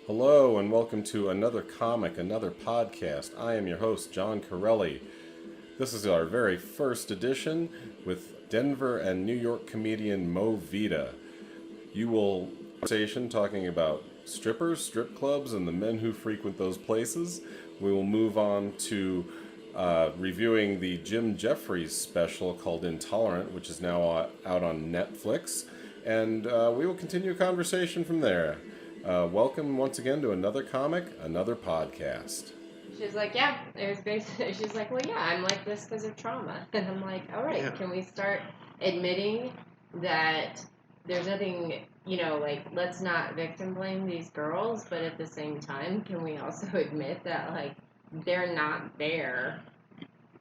Hello and welcome to another comic, another podcast. I am your host, John Corelli. This is our very first edition with Denver and New York comedian Mo Vida. You will conversation talking about strippers, strip clubs, and the men who frequent those places. We will move on to reviewing the Jim Jeffries special called Intolerant, which is now out on Netflix, and we will continue a conversation from there. Welcome once again to another comic, another podcast. She's like, yeah, it was basically, she's like, well, yeah, I'm like this because of trauma. And I'm like, all right, Can we start admitting that there's nothing, like, let's not victim blame these girls, but at the same time, can we also admit that, like, they're not there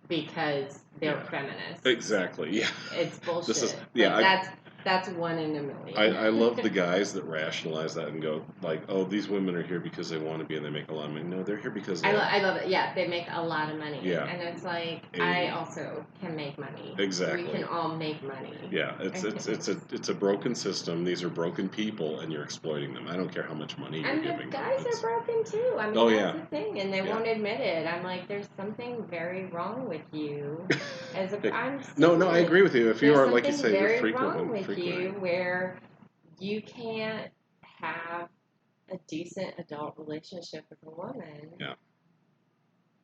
because they're feminists? Exactly, yeah. It's bullshit. This is, yeah, that's one in a million. I love the guys that rationalize that and go, like, oh, these women are here because they want to be and they make a lot of money. No, they're here because I love it. Yeah, they make a lot of money. Yeah. And it's like, I also can make money. Exactly. We can all make money. Yeah, it's a broken system. These are broken people, and you're exploiting them. I don't care how much money you're giving them. And the guys are broken too. I mean, that's the thing, and they won't admit it. I'm like, there's something very wrong with you. No, I agree with you. If you are, like you say, you're frequent wrong with you, where you can't have a decent adult relationship with a woman. Yeah.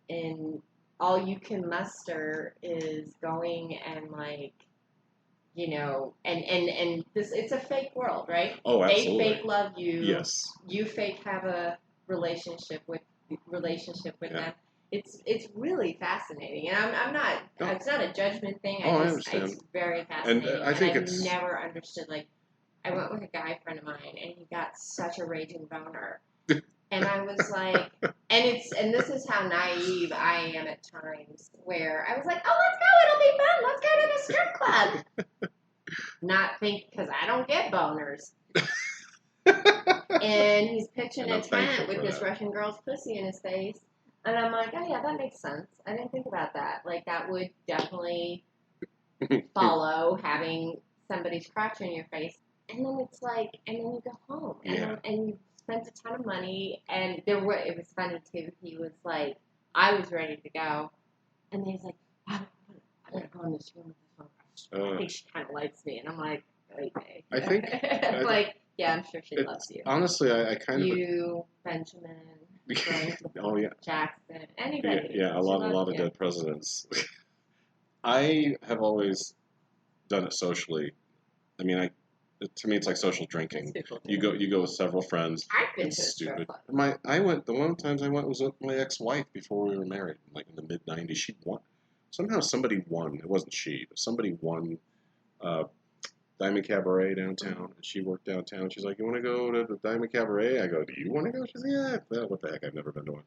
And all you can muster is going and, like, and this, it's a fake world, right? Oh, absolutely. They fake love you. Yes. You fake have a relationship with them. It's really fascinating, and I'm not. Oh. It's not a judgment thing. I understand. It's very fascinating, and I think I've never understood. Like, I went with a guy friend of mine, and he got such a raging boner, and I was like, and this is how naive I am at times, where I was like, oh, let's go, it'll be fun, let's go to the strip club. Not think, because I don't get boners. And he's pitching a tent with this Russian girl's pussy in his face. And I'm like, oh yeah, that makes sense. I didn't think about that. Like, that would definitely follow having somebody's crotch in your face. And then it's like, and then you go home. And you spent a ton of money. And it was funny too. He was like, I was ready to go. And he's like, I'm going to go in this room with this one. I think she kind of likes me. And I'm like, okay. I think. Yeah, I'm sure she loves you. Honestly, I kind of. You, Benjamin. Oh yeah, Jackson, anybody. Yeah, a lot of dead presidents. I have always done it socially. I mean, to me, it's like social drinking. You go with several friends. I've been to stupid. The one times I went was with my ex-wife before we were married, like in the mid '90s. She won. Somehow somebody won. It wasn't she, but somebody won. Diamond Cabaret downtown, and she worked downtown. She's like, "You want to go to the Diamond Cabaret?" I go, "Do you want to go?" She's like, "Yeah, what the heck? I've never been to one."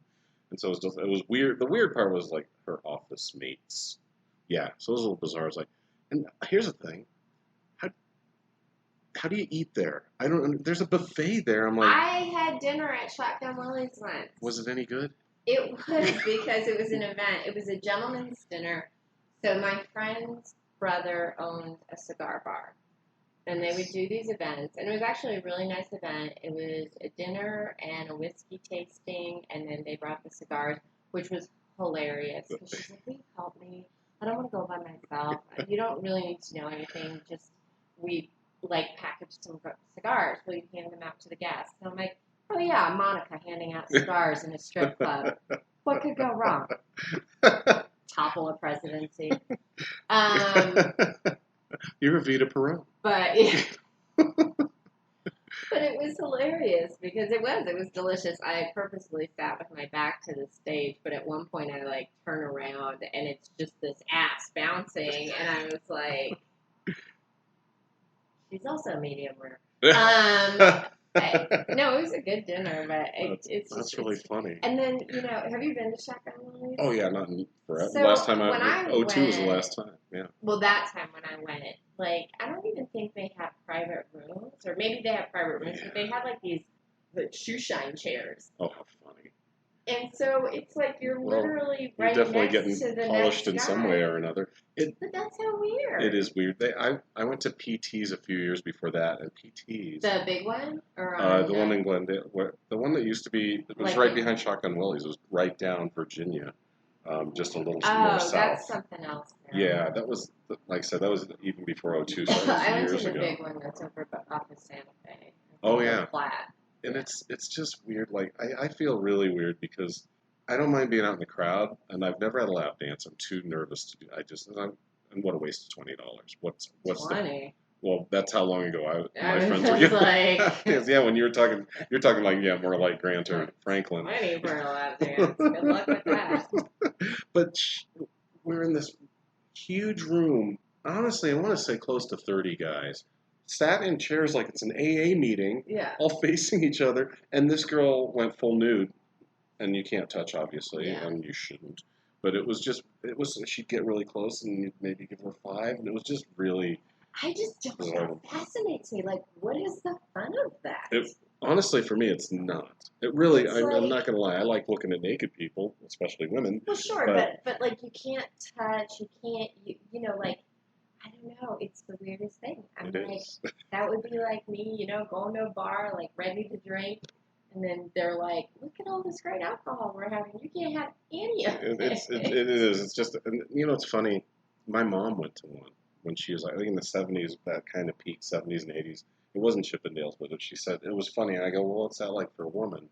And so it was weird. The weird part was like her office mates. Yeah, so it was a little bizarre. It's like, and here's the thing: how do you eat there? I don't. There's a buffet there. I'm like, I had dinner at Shotgun Willie's once. Was it any good? It was, because it was an event. It was a gentleman's dinner. So my friend's brother owned a cigar bar. And they would do these events, and it was actually a really nice event. It was a dinner and a whiskey tasting, and then they brought the cigars, which was hilarious. Because she's like, will you help me? I don't want to go by myself. You don't really need to know anything. Just, we, like, packaged some cigars. Will you hand them out to the guests? And I'm like, oh yeah, Monica handing out cigars in a strip club. What could go wrong? Topple a presidency. You're a Vida Perot. But yeah. But it was hilarious because it was delicious. I purposely sat with my back to the stage, but at one point I, like, turn around and it's just this ass bouncing, and I was like, she's also medium rare. No, it was a good dinner, but that's really funny. And then, have you been to Shotgun Willie's? Oh yeah, not forever. So last time 02 was the last time. Yeah. Well, that time when I went, like, I don't even think they have private rooms, or maybe they have private rooms, but they had, like, these shoe shine chairs. Oh, how funny! And so it's like you're Well, literally You're right definitely next getting to the polished in next some guy. way or another. But that's so weird. It is weird. I went to PT's a few years before that, and PT's The big one? Or the one in Glendale, the one that used to be, it was Like right in- behind Shotgun Willie's. It was right down Virginia, just a little more Oh, south. that's something else. Yeah, that was, like I said, that was even before '02, so that was I went years to the ago. big one that's over off of Santa Fe. Oh, It's yeah. Flat. And it's just weird. Like, I feel really weird because I don't mind being out in the crowd, and I've never had a lap dance. I'm too nervous to do. And what a waste of $20. What's the 20. Well, that's how long ago I my was friends were just getting like- yes, yeah, when you're talking like, yeah, more like Grant or Franklin. 20 for a lap dance. Good luck with that. But we're in this huge room. Honestly, I want to say close to 30 guys. Sat in chairs like it's an AA meeting, Yeah. all facing each other, and this girl went full nude. And you can't touch, obviously, Yeah. and you shouldn't. But she'd get really close and you'd maybe give her 5, and it was just really... I just don't know. Horrible. It fascinates me. Like, what is the fun of that? Honestly, for me, it's not. It really, It's I'm like- not going to lie, I like looking at naked people, especially women. Well, sure, but like you can't touch, you can't, you know, like, I don't know, it's the weirdest thing. I'm It like, is. that would be like me, you know, going to a bar, like ready to drink, and then they're like, look at all this great alcohol we're having. You can't have any of it. It is. It's just, and, you know, it's funny. My mom went to one when she was, I think, in the 70s, that kind of peak, 70s and 80s. It wasn't Chippendales, but she said it was funny. And I go, well, what's that like for a woman?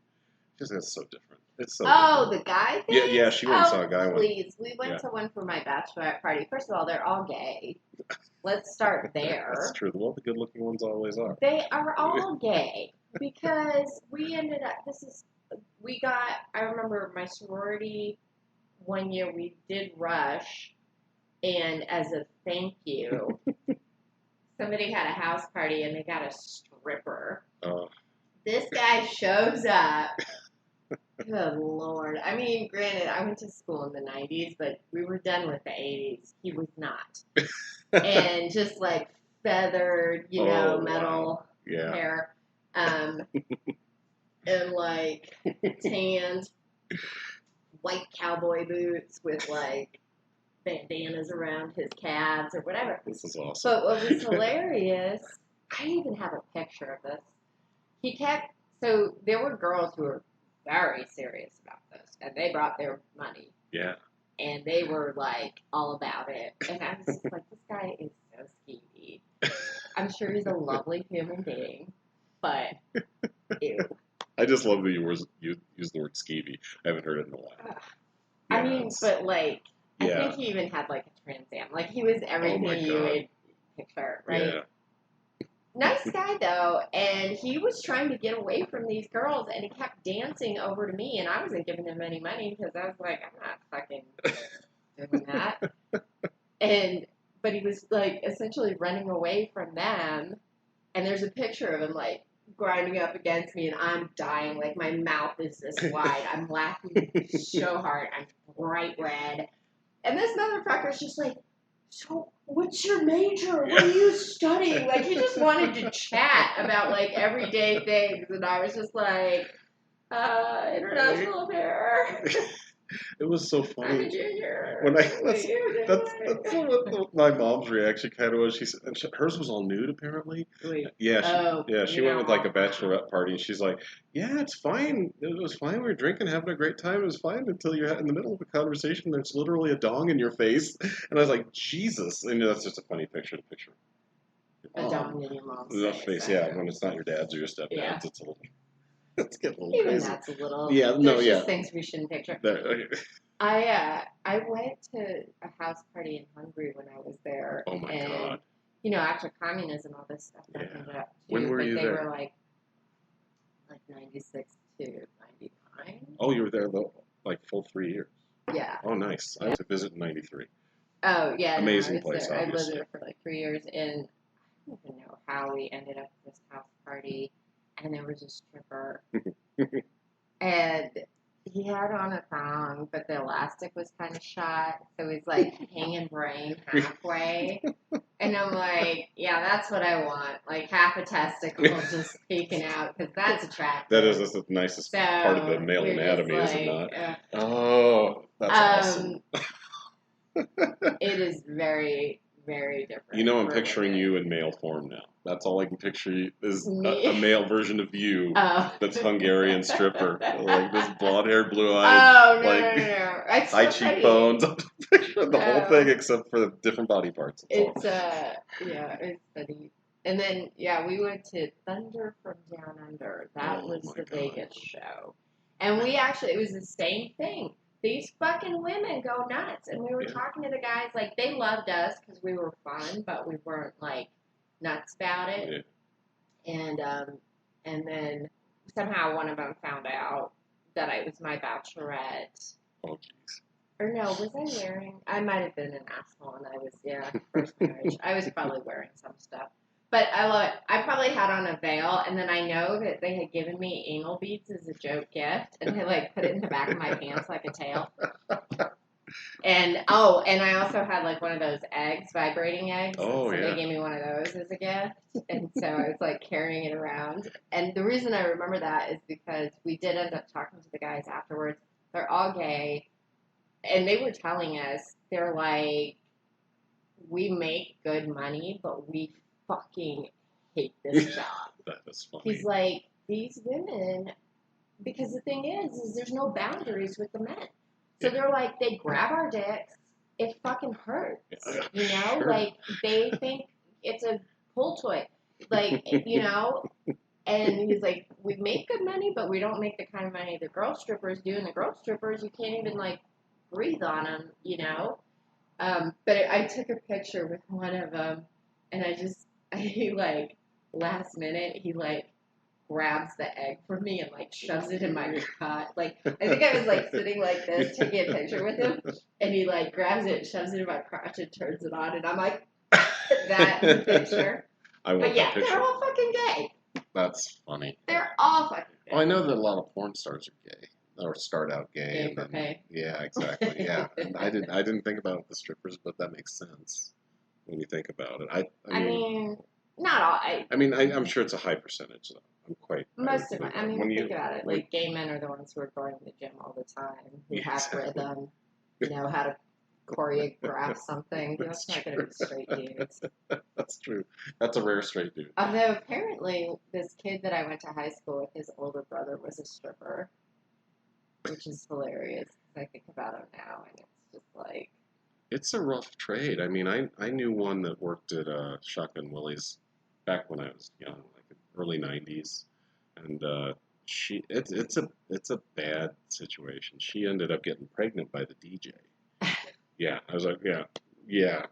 She said, it's so different. It's so Oh, different. the guy thing? Yeah, she went and saw a guy one. Please. We went Yeah. to one for my bachelorette party. First of all, they're all gay. Let's start there. That's true. Well, the good-looking ones always are. They are all gay because we ended up, I remember my sorority one year we did Rush, and as a thank you, somebody had a house party and they got a stripper. This guy shows up. Good Lord. I mean, granted, I went to school in the 90s, but we were done with the 80s. He was not. And just like feathered, metal Yeah. hair. And like tanned white cowboy boots with like bandanas around his calves or whatever. This is awesome. But what was hilarious, I even have a picture of this. So there were girls who were very serious about this, and they brought their money, Yeah. and they were like all about it. And I was like, this guy is so skeevy. I'm sure he's a lovely human being, but ew. I just love that you use the word skeevy. I haven't heard it in a while. I mean, but like, I Yeah. think he even had like a Trans Am. Like he was everything my you God. would picture, right? Yeah. Nice guy though, and he was trying to get away from these girls, and he kept dancing over to me, and I wasn't giving him any money because I was like, I'm not fucking doing that. But he was like essentially running away from them, and there's a picture of him like grinding up against me, and I'm dying, like my mouth is this wide. I'm laughing so hard, I'm bright red, and this motherfucker's just like, so what's your major? What are you studying? Like he just wanted to chat about like everyday things, and I was just like, international affairs. It was so I'm a funny. junior. When What are you that's doing? what my mom's reaction kind of was. She said, and hers was all nude apparently. Wait. Yeah, she you went know. with like a bachelorette party, and she's like, "Yeah, it's fine. It was fine. We were drinking, having a great time. It was fine until you're in the middle of a conversation. There's literally a dong in your face." And I was like, "Jesus!" And that's just a funny picture to picture. A dong in your mom's The face. face, yeah. When it's not your dad's or your stepdad's, Yeah. it's a little. It's getting a little Even crazy. that's a little. Yeah, no, There's yeah. just things we shouldn't picture. Okay. I went to a house party in Hungary when I was there. Oh my and, God. You know, after communism, all this stuff Yeah. opened up too. When were but you they there? were like 96 to 99. Oh, you were there like full 3 years. Yeah. Oh, nice. I went to visit in '93. Oh yeah. Amazing no, I was place, there. I obviously. lived there for like 3 years, and I don't even know how we ended up at this house party, and there was a stripper, and he had on a thong, but the elastic was kind of shot, so he's like hanging brain halfway, And I'm like, yeah, that's what I want. Like half a testicle just peeking out because that's attractive. That's the nicest part of the male we're just anatomy, is it like, not? Oh, that's awesome. It is very, very different. You know, I'm for picturing women. you in male form now. That's all I can picture you is Me? a male version of you Oh. that's Hungarian stripper. Like this blonde-haired, blue-eyed, Oh, no, like no. It's high so pretty. cheekbones. I'm picturing the whole No. thing except for the different body parts. It's yeah, it's funny. And then we went to Thunder from Down Under. That was my the God. Vegas show, and it was the same thing. These fucking women go nuts, and we were talking to the guys like they loved us because we were fun, but we weren't like nuts about it. Yeah. And then somehow one of them found out that I was my bachelorette. Oh, jeez. Or no, was I wearing? I might have been an asshole, and I was first marriage. I was probably wearing some stuff, but I love it. I probably had on a veil, and then I know that they had given me anal beads as a joke gift, and they like put it in the back of my pants like a tail. And I also had like one of those eggs, vibrating eggs. Oh, and somebody yeah. gave me one of those as a gift, and so I was like carrying it around. And the reason I remember that is because we did end up talking to the guys afterwards. They're all gay. And they were telling us, they're like, we make good money, but we fucking hate this job. That is funny. He's like, these women, because the thing is there's no boundaries with the men. So they're like, they grab our dicks, it fucking hurts. You know? Sure. Like, they think it's a pull toy. Like, you know? And he's like, we make good money, but we don't make the kind of money the girl strippers do. And the girl strippers, you can't even, like, breathe on them, you know. But I took a picture with one of them, and he like last minute he like grabs the egg from me and like shoves it in my crotch. Like I think I was like sitting like this taking a picture with him, and he like grabs it, shoves it in my crotch, and turns it on, and I'm like that in the picture. I want that picture. They're all fucking gay. That's funny. They're all fucking gay. Oh, I know that a lot of porn stars are gay. Or start out gay. Gay And for then, pay. Yeah, exactly. Yeah, and I didn't think about the strippers, but that makes sense when you think about it. I mean, not all. I'm sure it's a high percentage though. I'm quite Most of them. I mean, think about it. like Like gay men are the ones who are going to the gym all the time, who have exactly. rhythm, know how to choreograph something. That's That's not going to be straight dudes. That's true. That's a rare straight dude. Although apparently this kid that I went to high school with, his older brother was a stripper, which is hilarious. I think about it now, and it's just like It's a rough trade. I mean, I knew one that worked at Shotgun Willie's back when I was young, like in the early '90s, and it's a bad situation. She ended up getting pregnant by the DJ. Yeah, I was like, yeah.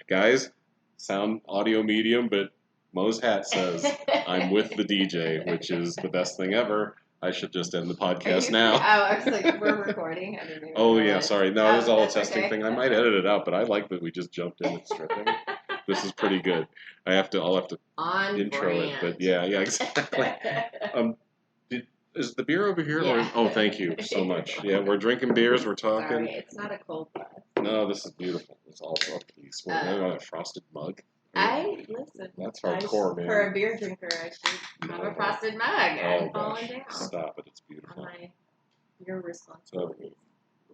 Guys, sound audio medium, but Mo's hat says I'm with the DJ, which is the best thing ever. I should just end the podcast now. Oh, I was like, we're recording. I didn't even Oh, yeah, realize. sorry. No, it was all a that's testing okay. thing. I might edit it out, but I like that we just jumped in and stripping. This is pretty good. I'll have to On intro brand. it, but yeah, exactly. Is the beer over here? Yeah. Oh, thank you so much. Yeah, we're drinking beers, we're talking. Sorry, it's not a cold press. No, this is beautiful. It's all a piece. We're on a frosted mug. Listen. That's hardcore, man. For a beer drinker, I should have a frosted mug and falling down. Stop it. It's beautiful. On my beer responsibilities.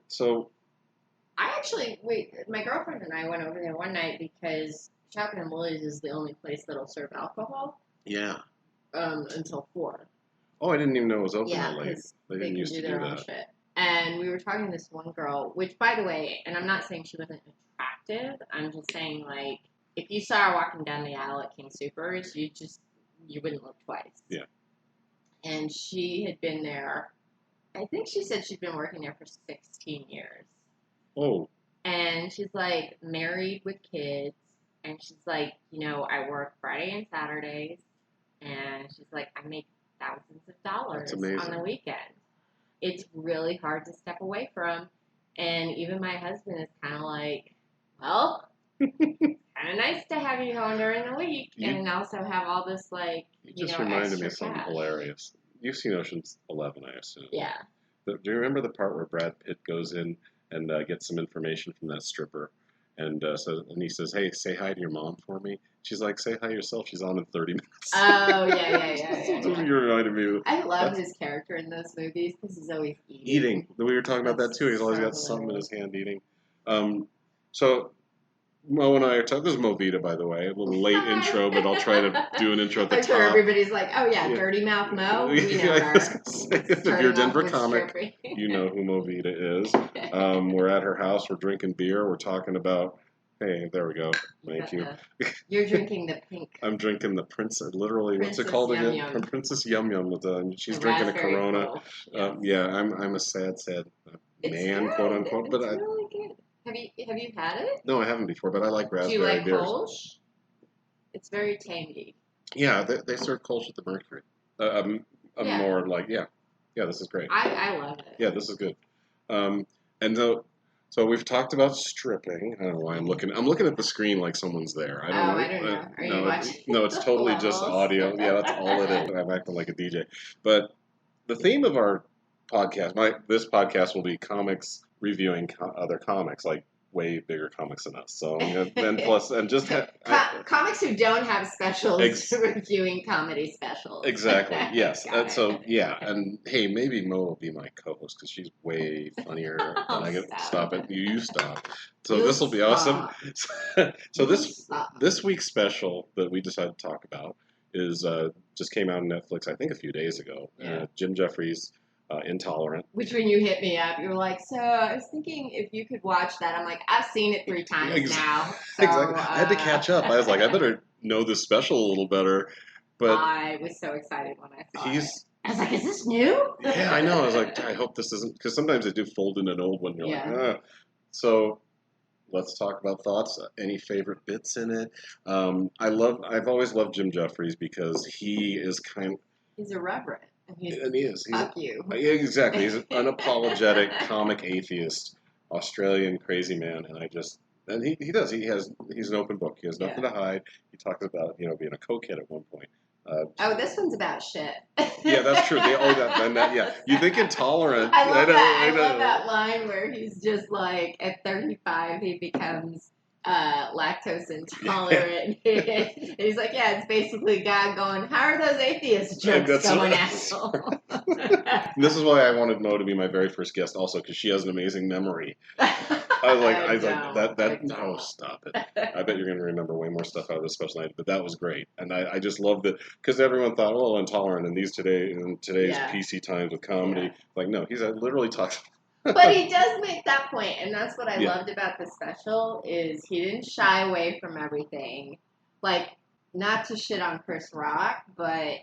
So my girlfriend and I went over there one night because Shotgun Willie's is the only place that'll serve alcohol. Yeah. Until 4. Oh, I didn't even know it was open Yeah, that late. because They they didn't can used do to their do own that. shit. And we were talking to this one girl, which, by the way, and I'm not saying she wasn't attractive. I'm just saying, like, if you saw her walking down the aisle at King Soopers, you wouldn't look twice. Yeah. And she had been there. I think she said she'd been working there for 16 years. Oh. And she's like married with kids. And she's like, I work Friday and Saturdays. And she's like, I make thousands of dollars on the weekend. It's really hard to step away from. And even my husband is kind of like, well, kind of nice to have you home during the week and also have all this, like, You just reminded me of extra something cash. hilarious. You've seen Ocean's 11, I assume. Yeah. Do you remember the part where Brad Pitt goes in and gets some information from that stripper? And and he says, "Hey, say hi to your mom for me." She's like, "Say hi yourself. She's on in 30 minutes." Oh, yeah. You reminded me. I love his character in those movies because he's always eating. Eating. We were talking about that too. He's always got so something in his hilarious. hand eating. So Mo and I are talking. This is Mo Vida, by the way. A little late intro, but I'll try to do an intro at the I'm top. sure everybody's like, oh yeah, Yeah. Dirty Mouth Mo. We know I was her. gonna say, if you're a Denver comic, Stripping. you know who Mo Vida is. We're at her house. We're drinking beer. We're talking about. Hey, there we go. Thank you. You're drinking the pink. I'm drinking the princess. Literally, what's it Princess called Yum again? Yum. Princess Yum Yum. She's The drinking a raspberry Corona. Kolsch, yes. Yeah, I'm a sad man, It's quote good. unquote. It's But really good. Have you had it? no, I haven't before. But I like Do you raspberry like beers. Kolsch? It's very tangy. Yeah, they serve Kolsch at the Mercury. I'm Yeah. more like yeah, this is great. I love it. Yeah, this is good. And so we've talked about stripping. I don't know why I'm looking. I'm looking at the screen like someone's there. I don't know. Are you watching? No, it's totally just Levels? audio. Yeah, that's all it is. I'm acting like a DJ. But the theme of our podcast, this podcast will be comics reviewing other comics, like way bigger comics than us. So then plus and just comics who don't have specials reviewing comedy specials. Exactly. Yes. Got So it. yeah, and hey, maybe Mo will be my co-host because she's way funnier than I get. Stop it. You stop. So this will be awesome. So this week's special that we decided to talk about is just came out on Netflix I think a few days ago. Yeah. Jim Jeffries, Intolerant. Which when you hit me up, you were like, so I was thinking if you could watch that. I'm like, I've seen it 3 times now. So, exactly. I had to catch up. I was like, I better know this special a little better. But I was so excited when I saw it. I was like, is this new? Yeah, I know. I was like, I hope this isn't, because sometimes they do fold in an old one. You're like, ah. So let's talk about thoughts. Any favorite bits in it? I've always loved Jim Jeffries because he is he's irreverent. And he is. Fuck you. Yeah, exactly. He's an unapologetic comic atheist, Australian crazy man, and he does. He's an open book. He has nothing to hide. He talks about being a cokehead at one point. This one's about shit. Yeah, that's true. Yeah. You think Intolerant? I love that line where he's just like at 35 he becomes lactose intolerant. And he's like, yeah, it's basically God going, how are those atheist jokes going, asshole? This is why I wanted Mo to be my very first guest, also because she has an amazing memory. I was like, no, stop it. I bet you're going to remember way more stuff out of this special night, but that was great. And I just loved it because everyone thought, oh, Intolerant in today's PC times with comedy. Yeah. Like, no, he's literally talks. But he does make that point, and that's what I loved about the special is he didn't shy away from everything. Like, not to shit on Chris Rock, but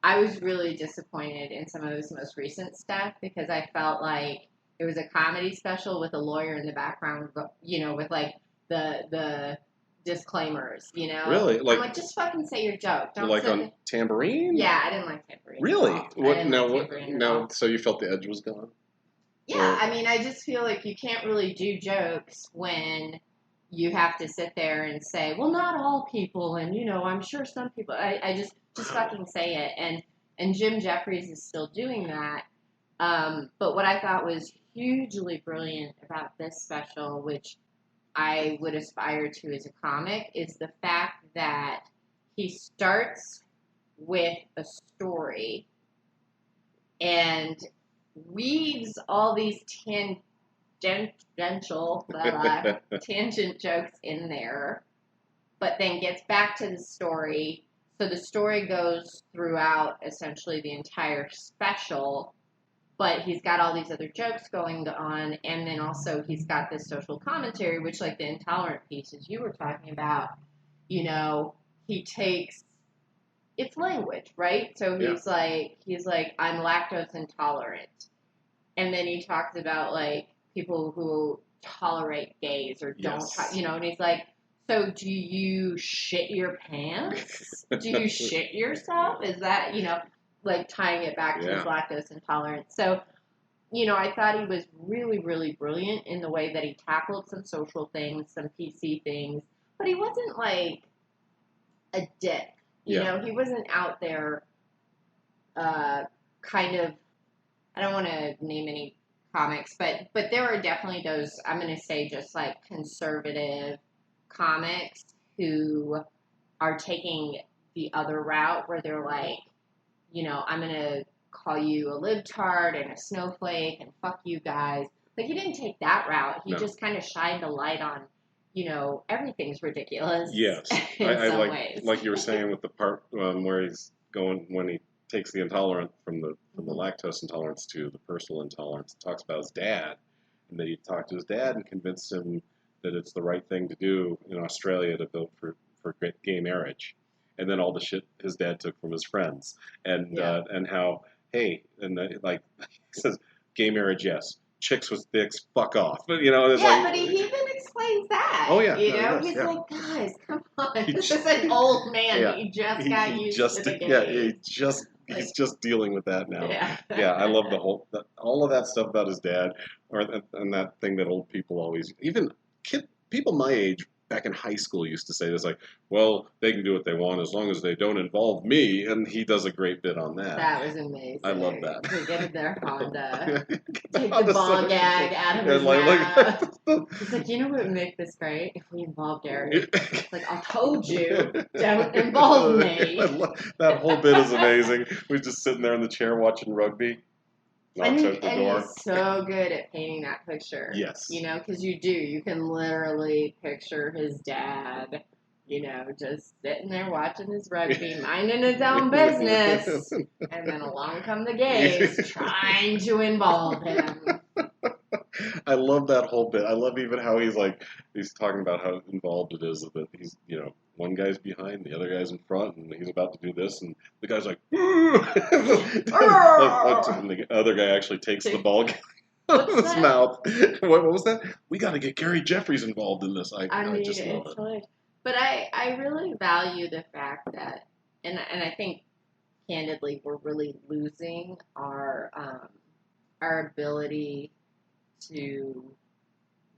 I was really disappointed in some of his most recent stuff because I felt like it was a comedy special with a lawyer in the background, with like the disclaimers, Really? I'm like, just fucking say your joke. Don't like on Tambourine? Yeah, I didn't like Tambourine. Really? So you felt the edge was gone? Yeah, I mean, I just feel like you can't really do jokes when you have to sit there and say, well, not all people, and, I'm sure some people. I just fucking say it. And Jim Jeffries is still doing that. But what I thought was hugely brilliant about this special, which I would aspire to as a comic, is the fact that he starts with a story and weaves all these tangent jokes in there, but then gets back to the story. So the story goes throughout essentially the entire special, but he's got all these other jokes going on, and then also he's got this social commentary, which, like the Intolerant pieces you were talking about, he takes. It's language, right? So he's like, I'm lactose intolerant. And then he talks about, like, people who tolerate gays or don't, and he's like, so do you shit your pants? Do you shit yourself? Is that, like tying it back to his lactose intolerance? So, I thought he was really, really brilliant in the way that he tackled some social things, some PC things, but he wasn't like a dick. He wasn't out there kind of, I don't want to name any comics, but there are definitely those, I'm going to say, just like conservative comics who are taking the other route where they're like, I'm going to call you a libtard and a snowflake and fuck you guys. Like, he didn't take that route. He just kind of shined a light on, everything's ridiculous. Yes. in I some like, ways. like you were saying with the part where he's going, when he takes the intolerant from the lactose intolerance to the personal intolerance, talks about his dad, and that he talked to his dad and convinced him that it's the right thing to do in Australia to vote for gay marriage, and then all the shit his dad took from his friends, and how, hey, and like he says, gay marriage, yes. Chicks with dicks, fuck off. But it's but he even explains that. Oh yeah, he's like, guys, come on. This is an old man. Yeah. He just got used to the gays. He's just dealing with that now. Yeah. I love all of that stuff about his dad, and that thing that old people always, even people my age back in high school used to say this, like, well, they can do what they want as long as they don't involve me, and he does a great bit on that. That was amazing. I love that. To get in their Honda, take Honda the ball gag out of his mouth. He's like, what would make this great if we involved Gary? It's like, I told you, don't involve me. That whole bit is amazing. We're just sitting there in the chair watching rugby. Knocks out the door. He's so good at painting that picture. Yes. Because you can literally picture his dad, just sitting there watching his rugby, minding his own business, and then along come the gays trying to involve him. I love that whole bit. I love even how he's talking about how involved it is that he's, one guy's behind, the other guy's in front, and he's about to do this, and the guy's like, and the other guy actually takes the ball out of his mouth. What was that? We got to get Gary Jeffries involved in this. I just love it. Hilarious. But I really value the fact that, and I think, candidly, we're really losing our ability to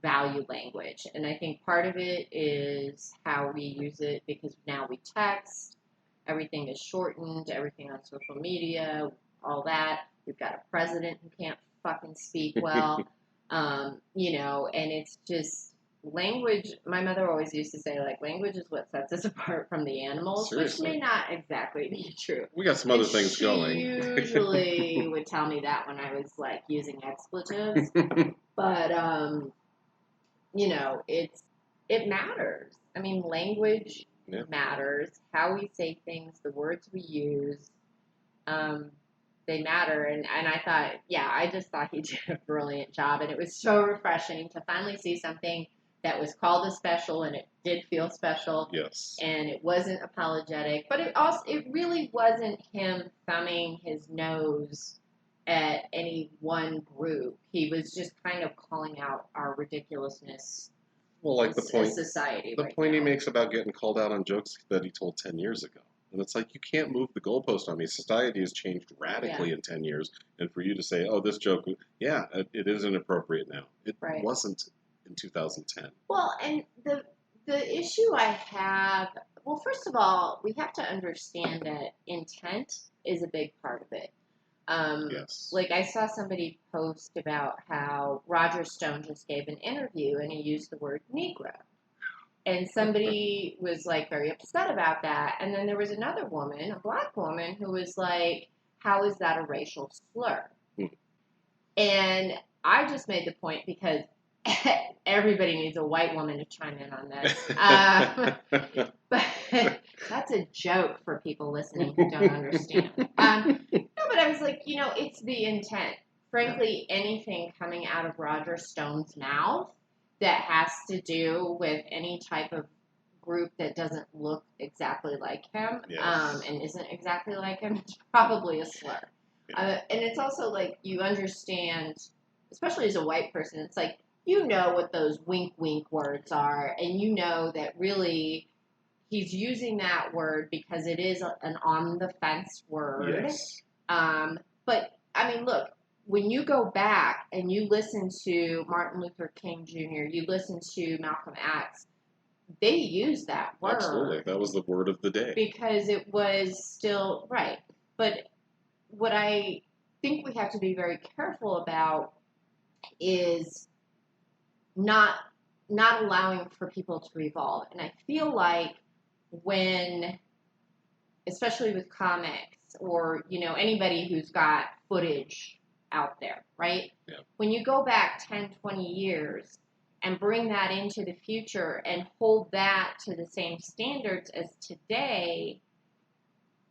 value language. And I think part of it is how we use it, because now we text, everything is shortened, everything on social media, all that. We've got a president who can't fucking speak well, and it's just language. My mother always used to say, like, language is what sets us apart from the animals. Seriously? Which may not exactly be true. We got some other things going. She usually would tell me that when I was, like, using expletives. But, it matters. I mean, language matters. How we say things, the words we use, they matter. And I thought, I just thought he did a brilliant job. And it was so refreshing to finally see something that was called a special, and it did feel special. Yes. And it wasn't apologetic. But it really wasn't him thumbing his nose at any one group. He was just kind of calling out our ridiculousness. Well, like the point, society. The point he makes about getting called out on jokes that he told 10 years ago. And it's like, you can't move the goalpost on me. Society has changed radically in 10 years. And for you to say, oh, this joke, it is inappropriate now. It wasn't in 2010. Well, and the issue I have, first of all, we have to understand that intent is a big part of it. Yes. Like, I saw somebody post about how Roger Stone just gave an interview and he used the word Negro. And somebody was, like, very upset about that. And then there was another woman, a black woman, who was like, how is that a racial slur? And I just made the point because everybody needs a white woman to chime in on this. But that's a joke for people listening who don't understand. But I was like, it's the intent. Frankly, anything coming out of Roger Stone's mouth that has to do with any type of group that doesn't look exactly like him and isn't exactly like him is probably a slur. And it's also like, you understand, especially as a white person, it's like, what those wink words are, and that really he's using that word because it is an on-the-fence word. Yes. But, I mean, look, when you go back and you listen to Martin Luther King Jr., you listen to Malcolm X, they use that word. Absolutely. That was the word of the day. Because it was still, right. But what I think we have to be very careful about is not allowing for people to evolve. And I feel like when, especially with comics or, anybody who's got footage out there, right? Yeah. When you go back 10, 20 years and bring that into the future and hold that to the same standards as today,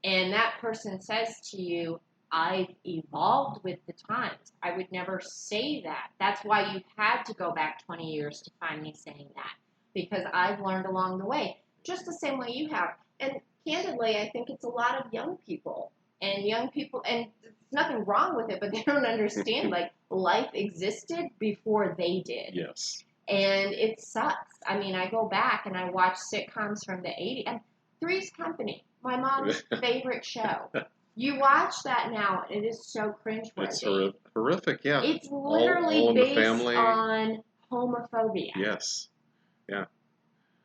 and that person says to you, I've evolved with the times, I would never say that. That's why you had to go back 20 years to find me saying that, because I've learned along the way, just the same way you have. And candidly, I think it's a lot of young people, and there's nothing wrong with it, but they don't understand, like, life existed before they did. Yes. And it sucks. I mean, I go back and I watch sitcoms from the 80s, and Three's Company, my mom's favorite show. You watch that now, and it is so cringeworthy. It's horrific, yeah. It's literally all in the based family. on homophobia. Yes. Yeah.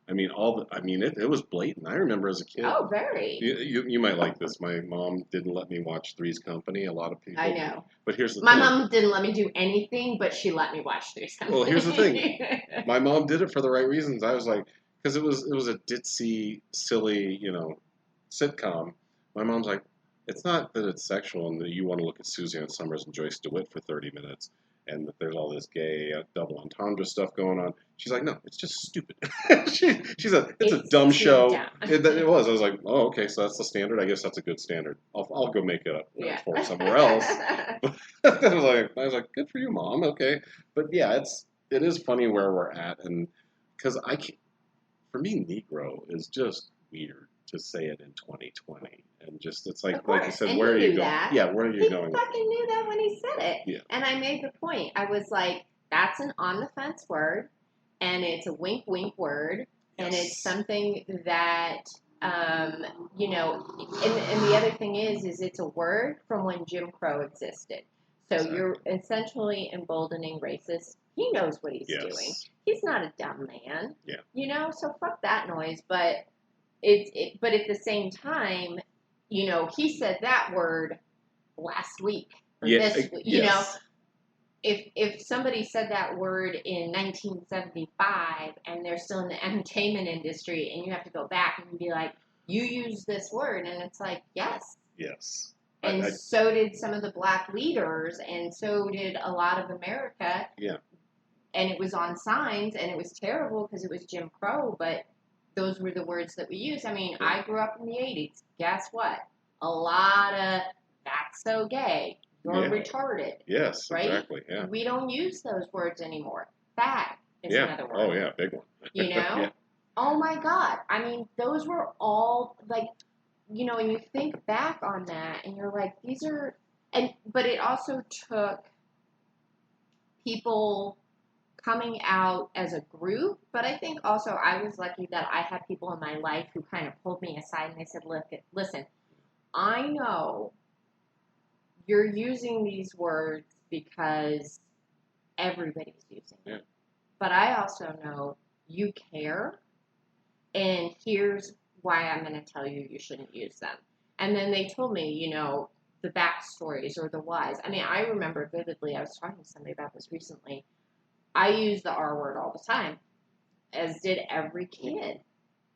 I mean, it was blatant. I remember as a kid. Oh, very. You might like this. My mom didn't let me watch Three's Company. A lot of people. I know. But here's the My thing. mom didn't let me do anything, but she let me watch Three's Company. Well, here's the thing. My mom did it for the right reasons. I was like, because it was a ditzy, silly, sitcom. My mom's like, it's not that it's sexual and that you want to look at Suzanne Summers and Joyce DeWitt for 30 minutes and that there's all this gay double entendre stuff going on. She's like, no, it's just stupid. she said, it's a dumb show. Dumb. It was. I was like, oh, okay, so that's the standard. I guess that's a good standard. I'll go make it up for it somewhere else. But I was like, good for you, Mom. Okay. But yeah, it is funny where we're at. And because for me, Negro is just weird to say it in 2020. And just, it's like you said, and where are you going? That. Yeah, where are you going? He fucking knew that when he said it. Yeah. And I made the point. I was like, that's an on-the-fence word, and it's a wink-wink word, and it's something that, and the other thing is it's a word from when Jim Crow existed. So You're essentially emboldening racists. He knows what he's doing. He's not a dumb man. Yeah. So fuck that noise. But but at the same time, he said that word last week or this week. If somebody said that word in 1975 and they're still in the entertainment industry, and you have to go back and be like, you use this word, and it's like, yes. And so did some of the black leaders, and so did a lot of America. Yeah. And it was on signs, and it was terrible because it was Jim Crow, but those were the words that we used. I mean, I grew up in the 80s. Guess what? A lot of, that's so gay. You're retarded. Yes, right? Exactly. Yeah. We don't use those words anymore. Fag is another word. Oh, yeah, big one. Yeah. Oh, my God. I mean, those were all, like, and you think back on that, and you're like, these are, but it also took people coming out as a group, but I think also I was lucky that I had people in my life who kind of pulled me aside and they said, listen, I know you're using these words because everybody's using them, but I also know you care, and here's why I'm going to tell you shouldn't use them. And then they told me, the backstories or the whys. I mean, I remember vividly, I was talking to somebody about this recently. I use the R word all the time, as did every kid.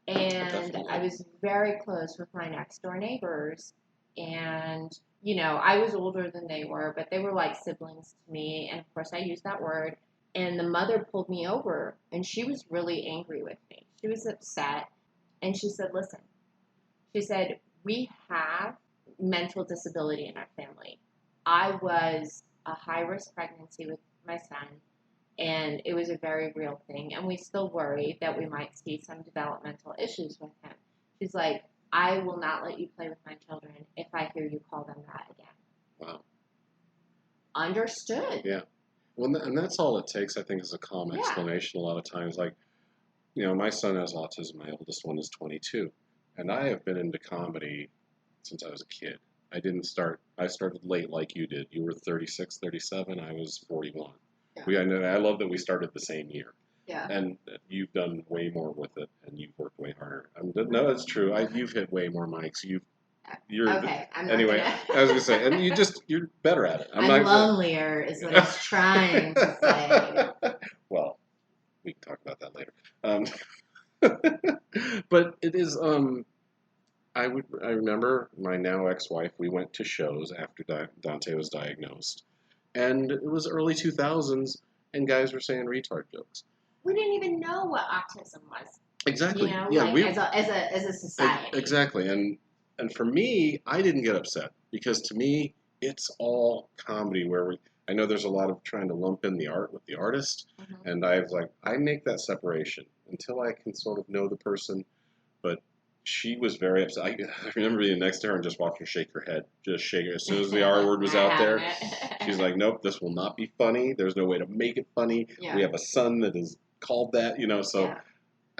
And I was very close with my next door neighbors. And, I was older than they were, but they were like siblings to me. And of course I used that word. And the mother pulled me over, and she was really angry with me. She was upset. And she said, listen, she said, we have mental disability in our family. I was a high-risk pregnancy with my son. And it was a very real thing. And we still worry that we might see some developmental issues with him. She's like, I will not let you play with my children if I hear you call them that again. Wow. Understood. Yeah. Well, and that's all it takes, I think, is a calm explanation a lot of times. Like, my son has autism. My oldest one is 22. And I have been into comedy since I was a kid. I started late like you did. You were 36, 37. I was 41. Yeah. I love that we started the same year. Yeah. And you've done way more with it, and you've worked way harder. No, it's true. You've hit way more mics. You've You're Okay, I'm not anyway. gonna. I was gonna say, and you're better at it. I'm not lonelier, is what I was trying to say. Well, we can talk about that later. But it is. I remember my now ex-wife. We went to shows after Dante was diagnosed, and it was early 2000s, and guys were saying retard jokes. We didn't even know what autism was. Exactly. You know, Yeah, like as a society. Exactly. And for me, I didn't get upset because to me, it's all comedy. I know there's a lot of trying to lump in the art with the artist, and I make that separation until I can sort of know the person. But she was very upset. I remember being next to her and just watching her shake her head, just shake it as soon as the R word was out there. She's like, "Nope, this will not be funny. There's no way to make it funny. Yeah. We have a son that is called that, so." Yeah.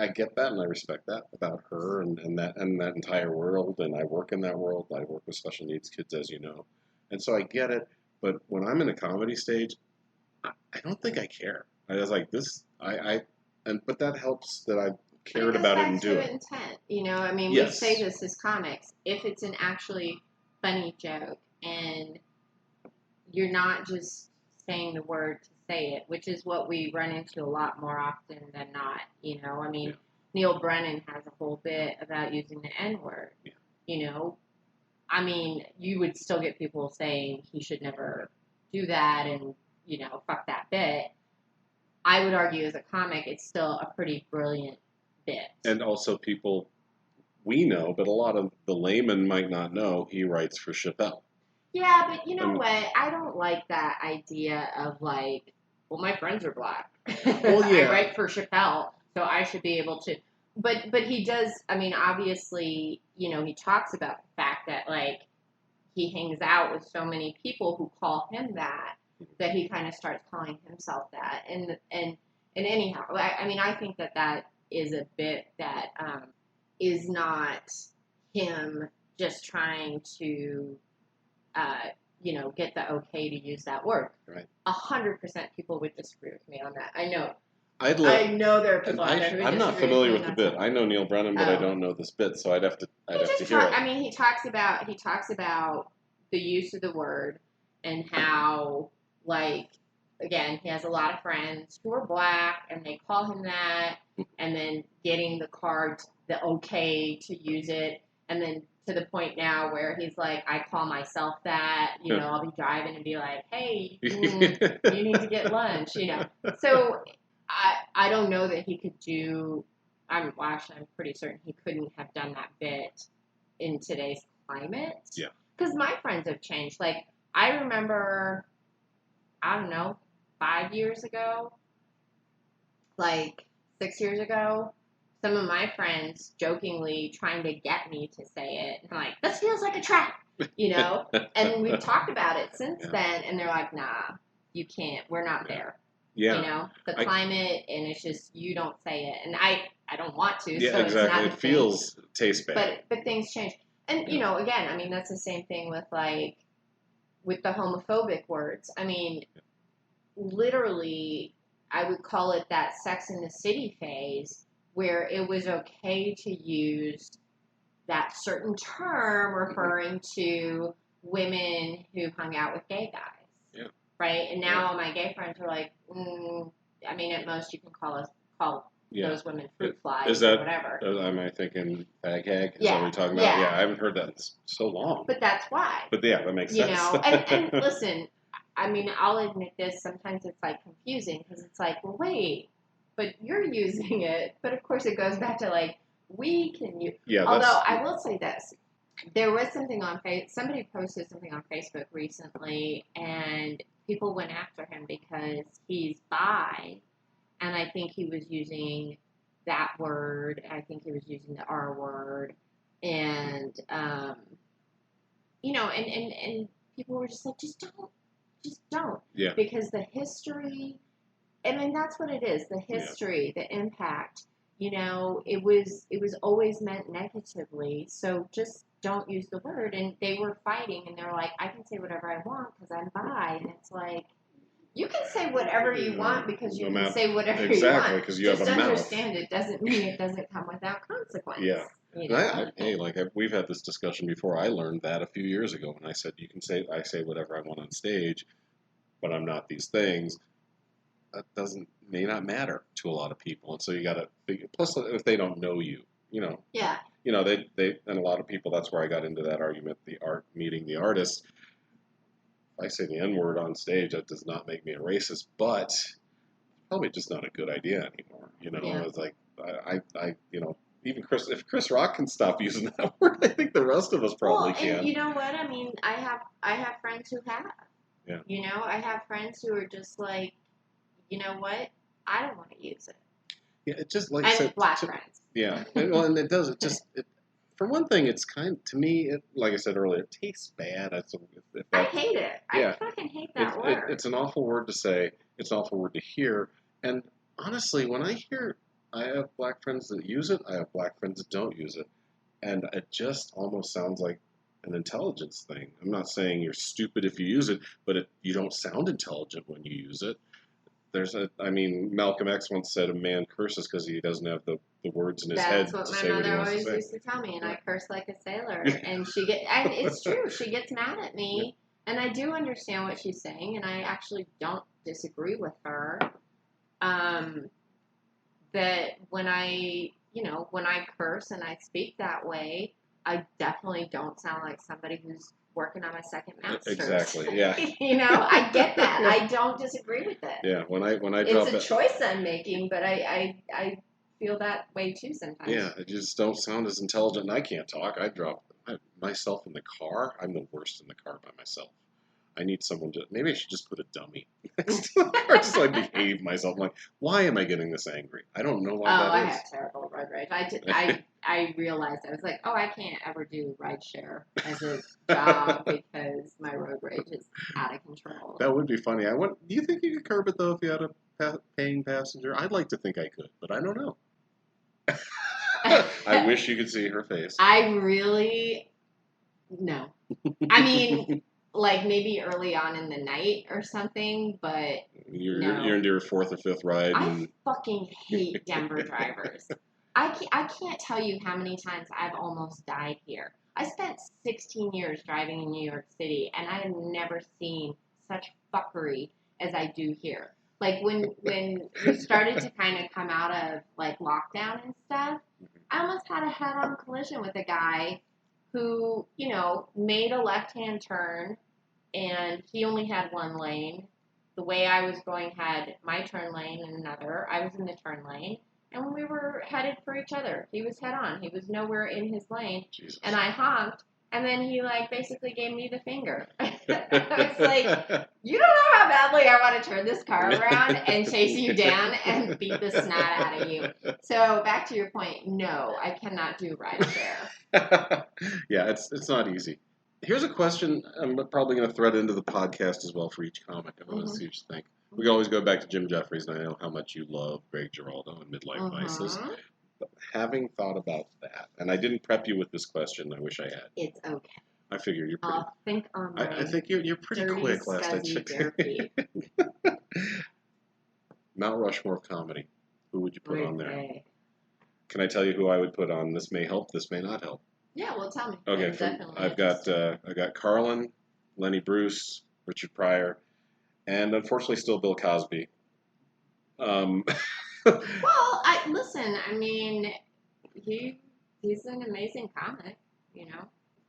I get that and I respect that about her and that entire world, and I work in that world. I work with special needs kids, as you know, and so I get it. But when I'm in a comedy stage, I don't think I care. I was like this, but that helps that I cared about it and do it. Intent, I mean, Yes. we say this as comics. If it's an actually funny joke and you're not just saying the word to say it, which is what we run into a lot more often than not. I mean, Neil Brennan has a whole bit about using the N-word. Yeah. I mean, you would still get people saying he should never do that and, fuck that bit. I would argue as a comic, it's still a pretty brilliant bit. And also people we know, but a lot of the layman might not know, he writes for Chappelle. Yeah, but you know what? I don't like that idea of like, well, my friends are black. Well, yeah. I write for Chappelle, so I should be able to. But he does. I mean, obviously, he talks about the fact that like he hangs out with so many people who call him that he kind of starts calling himself that. And anyhow, I mean, I think that is a bit that is not him just trying to. Get the okay to use that word. Right. 100% people would disagree with me on that. I know. I know there are people out there who I'm not familiar with the bit. I know Neil Brennan, but I don't know this bit, so I'd have to hear it. I mean, he talks about the use of the word and how, like, again, he has a lot of friends who are black and they call him that, and then getting the card, the okay to use it, and then to the point now where he's like, I call myself that, I'll be driving and be like, hey, you need to get lunch, So I don't know that he could do, I'm pretty certain he couldn't have done that bit in today's climate. Yeah. Because my friends have changed. Like, I remember, I don't know, 5 years ago, like 6 years ago, some of my friends jokingly trying to get me to say it. And I'm like, this feels like a trap, And we've talked about it since then. And they're like, nah, you can't. We're not there. Yeah. The climate, and it's just, you don't say it. And I don't want to. Yeah, so exactly. It's not it feels, tastes bad. But things change. And, again, I mean, that's the same thing with with the homophobic words. I mean, literally, I would call it that Sex in the City phase, where it was okay to use that certain term referring to women who hung out with gay guys. Yeah. Right? And now all my gay friends are like, I mean, at most you can call those women fruit flies or whatever. Am I thinking fag hag? Is Yeah. that what we're talking about? Yeah, I haven't heard that in so long. But that's why. But yeah, that makes sense. And listen, I mean, I'll admit this, sometimes it's like confusing because it's like, well, wait, but you're using it. But of course it goes back to like, we can use. Yeah. Although I will say this, there was something on somebody posted something on Facebook recently, and people went after him because he's bi, and I think he was using that word. I think he was using the R word, and and people were just like, just don't. Yeah. Because the history. I mean, that's what it is. The history, the impact. It was always meant negatively. So just don't use the word. And they were fighting, and they're like, I can say whatever I want because I'm bi. And it's like, you can say whatever you want because you can say whatever you want. Exactly, because you have a mouth. Just understand it doesn't mean it doesn't come without consequence. Yeah. You And know? we've had this discussion before. I learned that a few years ago, and I said I say whatever I want on stage, but I'm not these things. That may not matter to a lot of people, and so you got to figure. Plus, if they don't know you, Yeah. they and a lot of people. That's where I got into that argument. The art meeting the artist. If I say the N word on stage, that does not make me a racist, but probably just not a good idea anymore. Yeah. It's like even if Chris Rock can stop using that word, I think the rest of us probably Well, can. and you know what? I mean, I have friends who have. Yeah. I have friends who are just like, you know what? I don't want to use it. Yeah, it just like I And said, black friends. yeah. Well, and it does. For one thing, it's to me, like I said earlier, it tastes bad. I hate it. Yeah. I fucking hate that word. It's an awful word to say. It's an awful word to hear. And honestly, when I have black friends that use it. I have black friends that don't use it. And it just almost sounds like an intelligence thing. I'm not saying you're stupid if you use it, but you don't sound intelligent when you use it. Malcolm X once said a man curses because he doesn't have the words in his head That's what to my say what he mother wants to always say. used to tell me, and I curse like a sailor. And and it's true. She gets mad at me, and I do understand what she's saying, and I actually don't disagree with her. That when I curse and I speak that way, I definitely don't sound like somebody who's working on my second master's. Exactly. Yeah. I get that. I don't disagree with it. Yeah. When I It's drop a choice I'm making, but I feel that way too sometimes. Yeah, I just don't sound as intelligent, and I can't talk. Myself in the car. I'm the worst in the car by myself. I need someone maybe I should just put a dummy next to the car, just like behave myself. I'm like, why am I getting this angry? I don't know why that is. I have terrible road rage. I realized, I was like, I can't ever do rideshare as a job because my road rage is out of control. That would be funny. Do you think you could curb it though if you had a paying passenger? I'd like to think I could, but I don't know. I wish you could see her face. No. I mean, like maybe early on in the night or something, but You're into your fourth or fifth ride. I fucking hate Denver drivers. I can't tell you how many times I've almost died here. I spent 16 years driving in New York City, and I have never seen such fuckery as I do here. Like when we started to kind of come out of like lockdown and stuff, I almost had a head-on collision with a guy who, made a left-hand turn, and he only had one lane. The way I was going had my turn lane and another. I was in the turn lane, and we were headed for each other. He was head-on. He was nowhere in his lane, Jesus. And I honked, and then he, basically gave me the finger. It's like, you don't know how badly I want to turn this car around and chase you down and beat the snot out of you. So, back to your point, no, I cannot do rideshare. Yeah, it's not easy. Here's a question I'm probably going to thread into the podcast as well for each comic. I want to see what you think. We can always go back to Jim Jeffries, and I know how much you love Greg Giraldo and Midlife Vices. But having thought about that, and I didn't prep you with this question, I wish I had. It's okay. I figure you're pretty. Think on my I think you're pretty dirty, quick. Last I checked. Mount Rushmore of comedy. Who would you put on there? Can I tell you who I would put on? This may help. This may not help. Yeah, well, tell me. Okay, I've got Carlin, Lenny Bruce, Richard Pryor, and unfortunately still Bill Cosby. Well, listen. I mean, he's an amazing comic.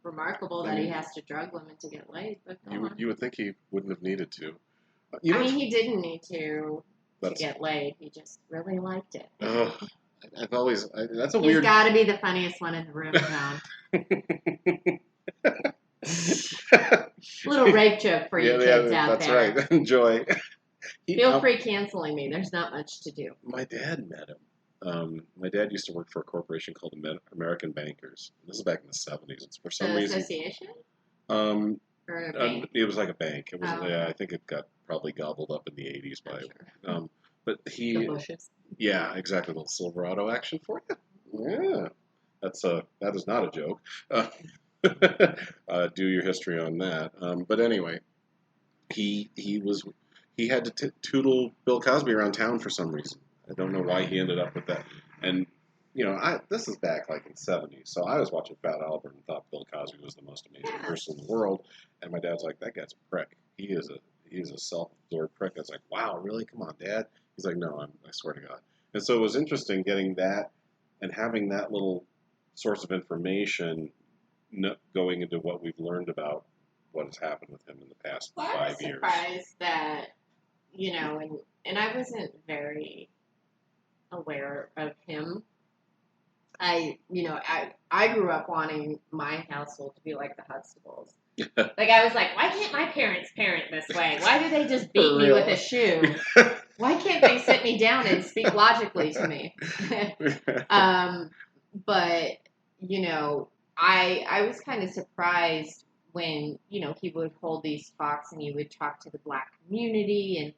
Remarkable that he has to drug women to get laid. But you would think he wouldn't have needed to. He didn't need to get laid. He just really liked it. That's a He's weird. He's got to be the funniest one in the room, John. Little rape joke for you kids out there. That's right. Enjoy. Feel free canceling me. There's not much to do. My dad met him. My dad used to work for a corporation called American Bankers. This is back in the 70s. It's for some reason. Association? Or a bank? It was like a bank. It was. Yeah, I think it got probably gobbled up in the 80s by. Sure. But he. The bushes. Yeah, exactly. A little Silverado action for you. Yeah, that is not a joke. Do your history on that. But anyway, he had to toodle Bill Cosby around town for some reason. I don't know why he ended up with that. And this is back like in the 70s, so I was watching Fat Albert and thought Bill Cosby was the most amazing Yeah. person in the world, and my dad's like, that guy's a prick. He is a self-absorbed prick. I was like, wow, really? Come on, Dad. He's like, no, I swear to God. And so it was interesting getting that and having that little source of information going into what we've learned about what has happened with him in the past Well, I 5 was years. surprised that, and I wasn't very aware of him. I grew up wanting my household to be like the Huxtables. Like, I was like, why can't my parents parent this way? Why do they just beat me with a shoe? Why can't they sit me down and speak logically to me? But, I was kind of surprised when, he would hold these talks and he would talk to the Black community, and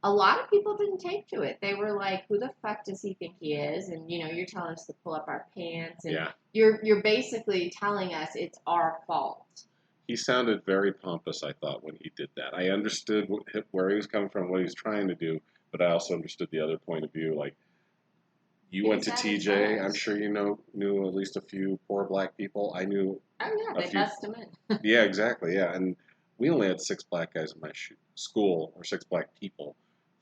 a lot of people didn't take to it. They were like, who the fuck does he think he is? And, you're telling us to pull up our pants, and you're basically telling us it's our fault. He sounded very pompous, I thought, when he did that. I understood where he was coming from, what he was trying to do, but I also understood the other point of view. Like, you went to TJ. I'm sure you knew at least a few poor Black people. I knew. Oh yeah, they bust them in. Yeah, exactly. Yeah, and we only had 6 Black guys in my school, or 6 Black people.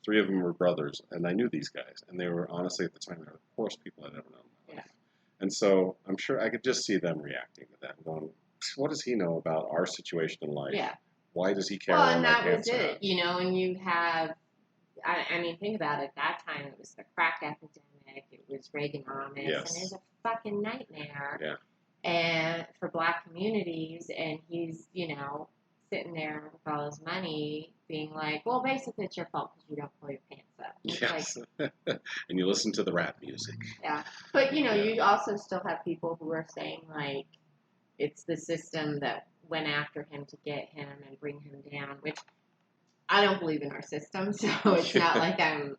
3 of them were brothers, and I knew these guys, and they were honestly at the time they were the poorest people I'd ever known in my life. And so I'm sure I could just see them reacting to that, going, "What does he know about our situation in life? Yeah. Why does he care?" Well, and that was it, and you have. I mean, think about it. At that time, it was the crack epidemic. It was Reaganomics, yes. And it was a fucking nightmare. Yeah. And for Black communities, and he's, sitting there with all his money, being like, "Well, basically, it's your fault because you don't pull your pants up." Yes. Like, and you listen to the rap music. Yeah, but you also still have people who are saying like, it's the system that went after him to get him and bring him down, which. I don't believe in our system, so it's not like I'm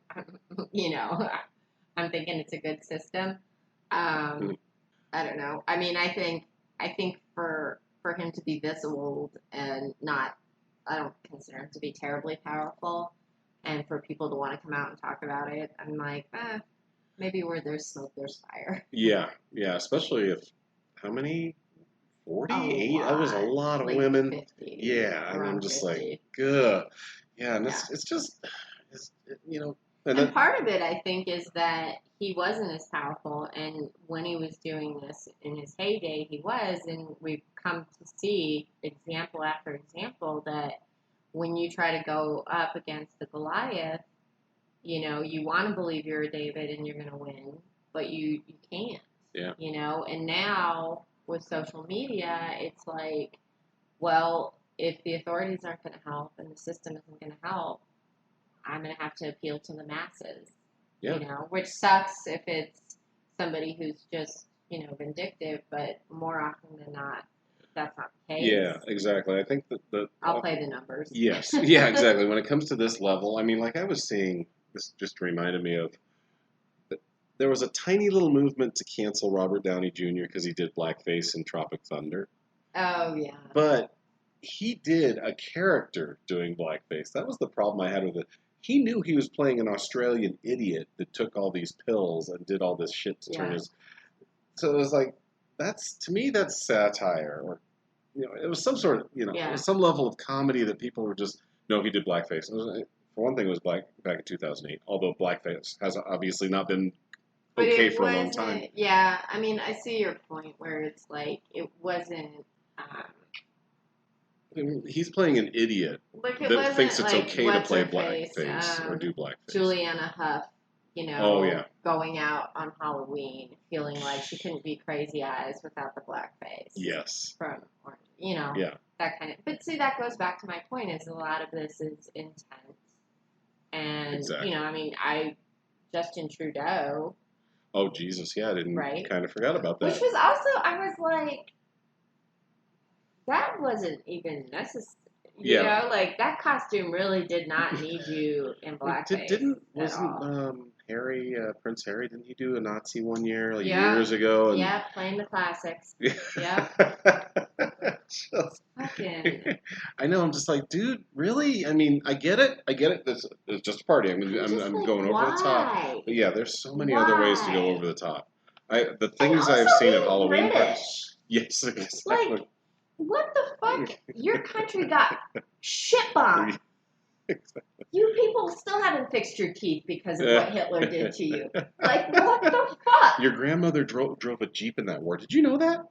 thinking it's a good system. I don't know. I mean, I think for him to be this old and I don't consider him to be terribly powerful, and for people to want to come out and talk about it, I'm like, maybe where there's smoke, there's fire. Yeah, especially if, how many? 48? That was a lot of like women. 50, yeah, and I'm just 50. Like, good. Yeah, and it's just, And part of it, I think, is that he wasn't as powerful, and when he was doing this in his heyday, he was, and we've come to see example after example that when you try to go up against the Goliath, you want to believe you're a David and you're going to win, but you can't. Yeah. And now with social media, it's like, well, if the authorities aren't going to help and the system isn't going to help, I'm going to have to appeal to the masses. Yeah. Which sucks if it's somebody who's just, vindictive, but more often than not, that's not the case. Yeah, exactly. I think that I'll play the numbers. Yes. Yeah, exactly. When it comes to this level, I mean, like I was seeing, this just reminded me of, there was a tiny little movement to cancel Robert Downey Jr. because he did blackface in Tropic Thunder. Oh, yeah. But he did a character doing blackface. That was the problem I had with it. He knew he was playing an Australian idiot that took all these pills and did all this shit to turn his... So it was like, to me, that's satire. Or, it was some sort of, it was some level of comedy that people were just, no, he did blackface. For one thing, it was back in 2008, although blackface has obviously not been okay for a long time. Yeah, I mean, I see your point where it's like, it wasn't... He's playing an idiot that thinks it's okay to play blackface or do blackface. Juliana Huff, going out on Halloween, feeling like she couldn't be Crazy Eyes without the blackface. Yes. From that kind of. But see, that goes back to my point: is a lot of this is intense, and exactly. I mean, Justin Trudeau. Oh Jesus! Yeah, I didn't kind of forgot about that. Which was also, I was like. That wasn't even necessary. You know, like that costume really did not need you in blackface. Wasn't Harry, Prince Harry? Didn't he do a Nazi one year, like years ago? And... Yeah, playing the classics. Yeah. Fucking. I know. I'm just like, dude, really? I mean, I get it. It's just a party. I'm going over the top. But yeah, there's so many other ways to go over the top. The things and I've also seen at being Halloween parties. British. Yes, exactly. Like, what the fuck? Your country got shit bombed. You people still haven't fixed your teeth because of what Hitler did to you. Like, what the fuck? Your grandmother drove a Jeep in that war. Did you know that?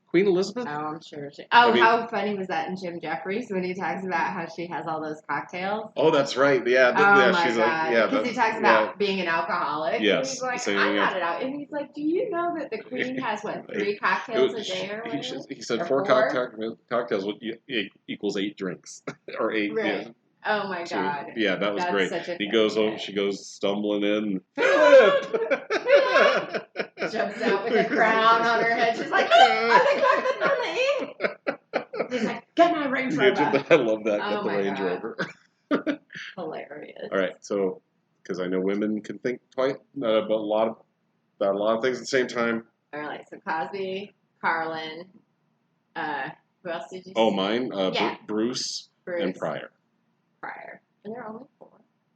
Queen Elizabeth? Oh, I'm sure. I mean- How funny was that in Jim Jeffries when he talks about how she has all those cocktails? Oh, that's right. Yeah. Oh my she's god! like, yeah. Because he talks about being an alcoholic. Yes, And he's like, saying I'm it. not an alcoholic. And he's like, do you know that the queen has, what, 3 cocktails a day or whatever? He said Or 4 4? cocktails equals 8 drinks. Or 8. Right. Yeah. Oh my So, god. yeah, that was That's great. such a He thing, goes yeah. over, she goes stumbling in. Jumps out with a crown on her head. She's like, I think I'm the name. He's like, get my Range Rover. I love that. Oh Get the my Range God. Rover. Hilarious. All right, so because I know women can think twice about a lot of things at the same time. All right, so Cosby, Carlin, who else did you Oh, say? mine, Yeah. Bruce, and Pryor. Pryor. And there are only 4.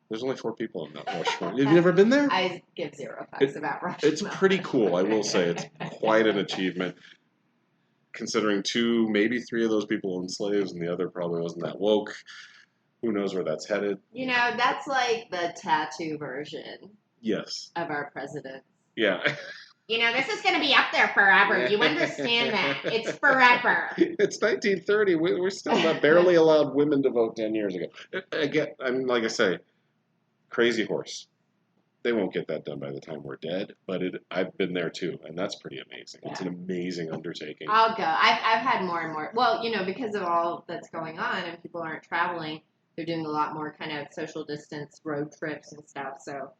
There's only 4 people in Mount Rushmore. Have you never been there? I give 0 fucks about Rushmore. It's pretty cool, I will say. It's quite an achievement, considering 2, maybe 3 of those people owned slaves, and the other probably wasn't that woke. Who knows where that's headed? You know, that's like the tattoo version Yes. of our president. Yeah. You know, this is going to be up there forever. You understand that? It's forever. It's 1930. We're still not barely allowed women to vote 10 years ago. Again, I mean, like I say, crazy horse. They won't get that done by the time we're dead, but I've been there too, and that's pretty amazing. Yeah. It's an amazing undertaking. I'll go. I've had more and more. Well, you know, because of all that's going on and people aren't traveling, they're doing a lot more kind of social distance road trips and stuff. So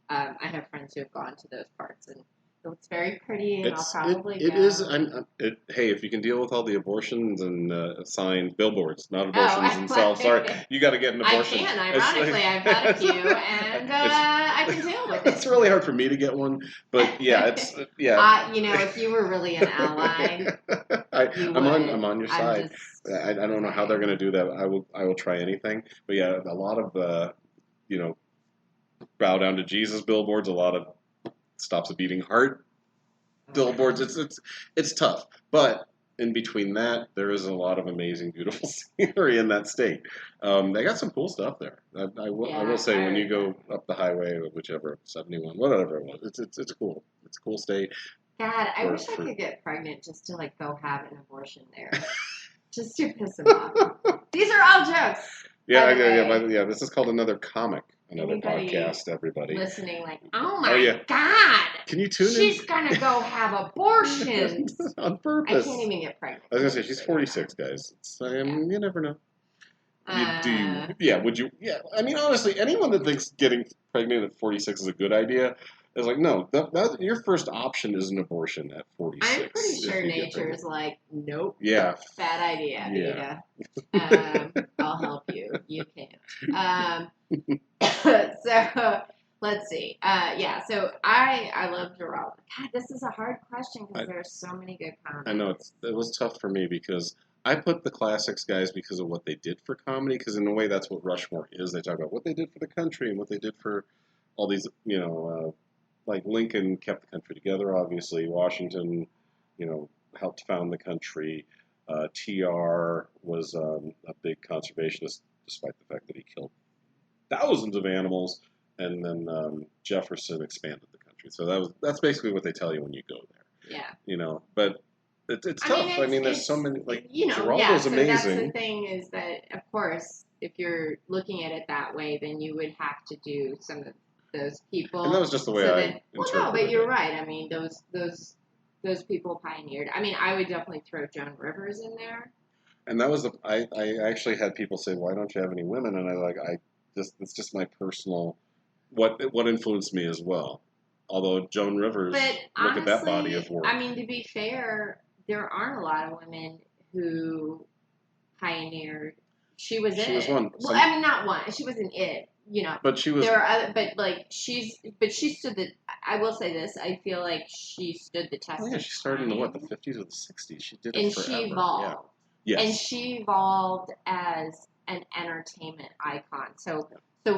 I have friends who have gone to those parts, and it's very pretty, and I'll probably go. It is. Hey, if you can deal with all the abortions and signed billboards, not abortions themselves. Sorry, you got to get an abortion. I can. Ironically, I've had a few, and I can deal with it. It's really hard for me to get one, but yeah, it's yeah. You know, if you were really an ally, I'm on your side. I don't know how they're going to do that. I will try anything, but yeah, a lot of bow down to Jesus billboards, a lot of stops a beating heart billboards. It's tough, but in between that, there is a lot of amazing, beautiful scenery in that state. They got some cool stuff there. I will say, when you go up the highway, whichever 71, whatever it was, it's cool. It's a cool state. God, I wish I could get pregnant just to go have an abortion there, just to piss him off. These are all jokes. Yeah. This is called Another Comic. Another podcast, everybody. Listening, oh my God. Can you tune in? She's going to go have abortions. On purpose. I can't even get pregnant. I was going to say, she's 46, guys. You never know. Would you? Yeah, I mean, honestly, anyone that thinks getting pregnant at 46 is a good idea is like, no, your first option is an abortion at 46. I'm pretty sure nature is like, nope. Yeah. Bad idea, Vida. I'll help you. You can't. So let's see. So I love Geraldo. God, this is a hard question because there are so many good comedies. I know it was tough for me because I put the classics guys because of what they did for comedy, because in a way that's what Rushmore is. They talk about what they did for the country and what they did for all these, like Lincoln kept the country together, obviously. Washington, helped found the country. TR was a big conservationist, despite the fact that he killed thousands of animals. And then Jefferson expanded the country. So that's basically what they tell you when you go there. Yeah. But it's tough. I mean, there's so many, Geraldo's so amazing. That's the thing is that, of course, if you're looking at it that way, then you would have to do some of those people. And that was just the way I interpreted no, but you're it. right. I mean, those people pioneered. I mean, I would definitely throw Joan Rivers in there. And that was I actually had people say, why don't you have any women? And it's just my personal, what influenced me as well. Although Joan Rivers, but look honestly, at that body of work. I mean, to be fair, there aren't a lot of women who pioneered. She was one. Well, I mean, not one. She wasn't it. But she was. There are other, she stood the. I will say this. I feel like she stood the test. Oh yeah, she started in the 50s or the 60s. She did it and forever. She evolved. Yeah. Yes. And she evolved as an entertainment icon. So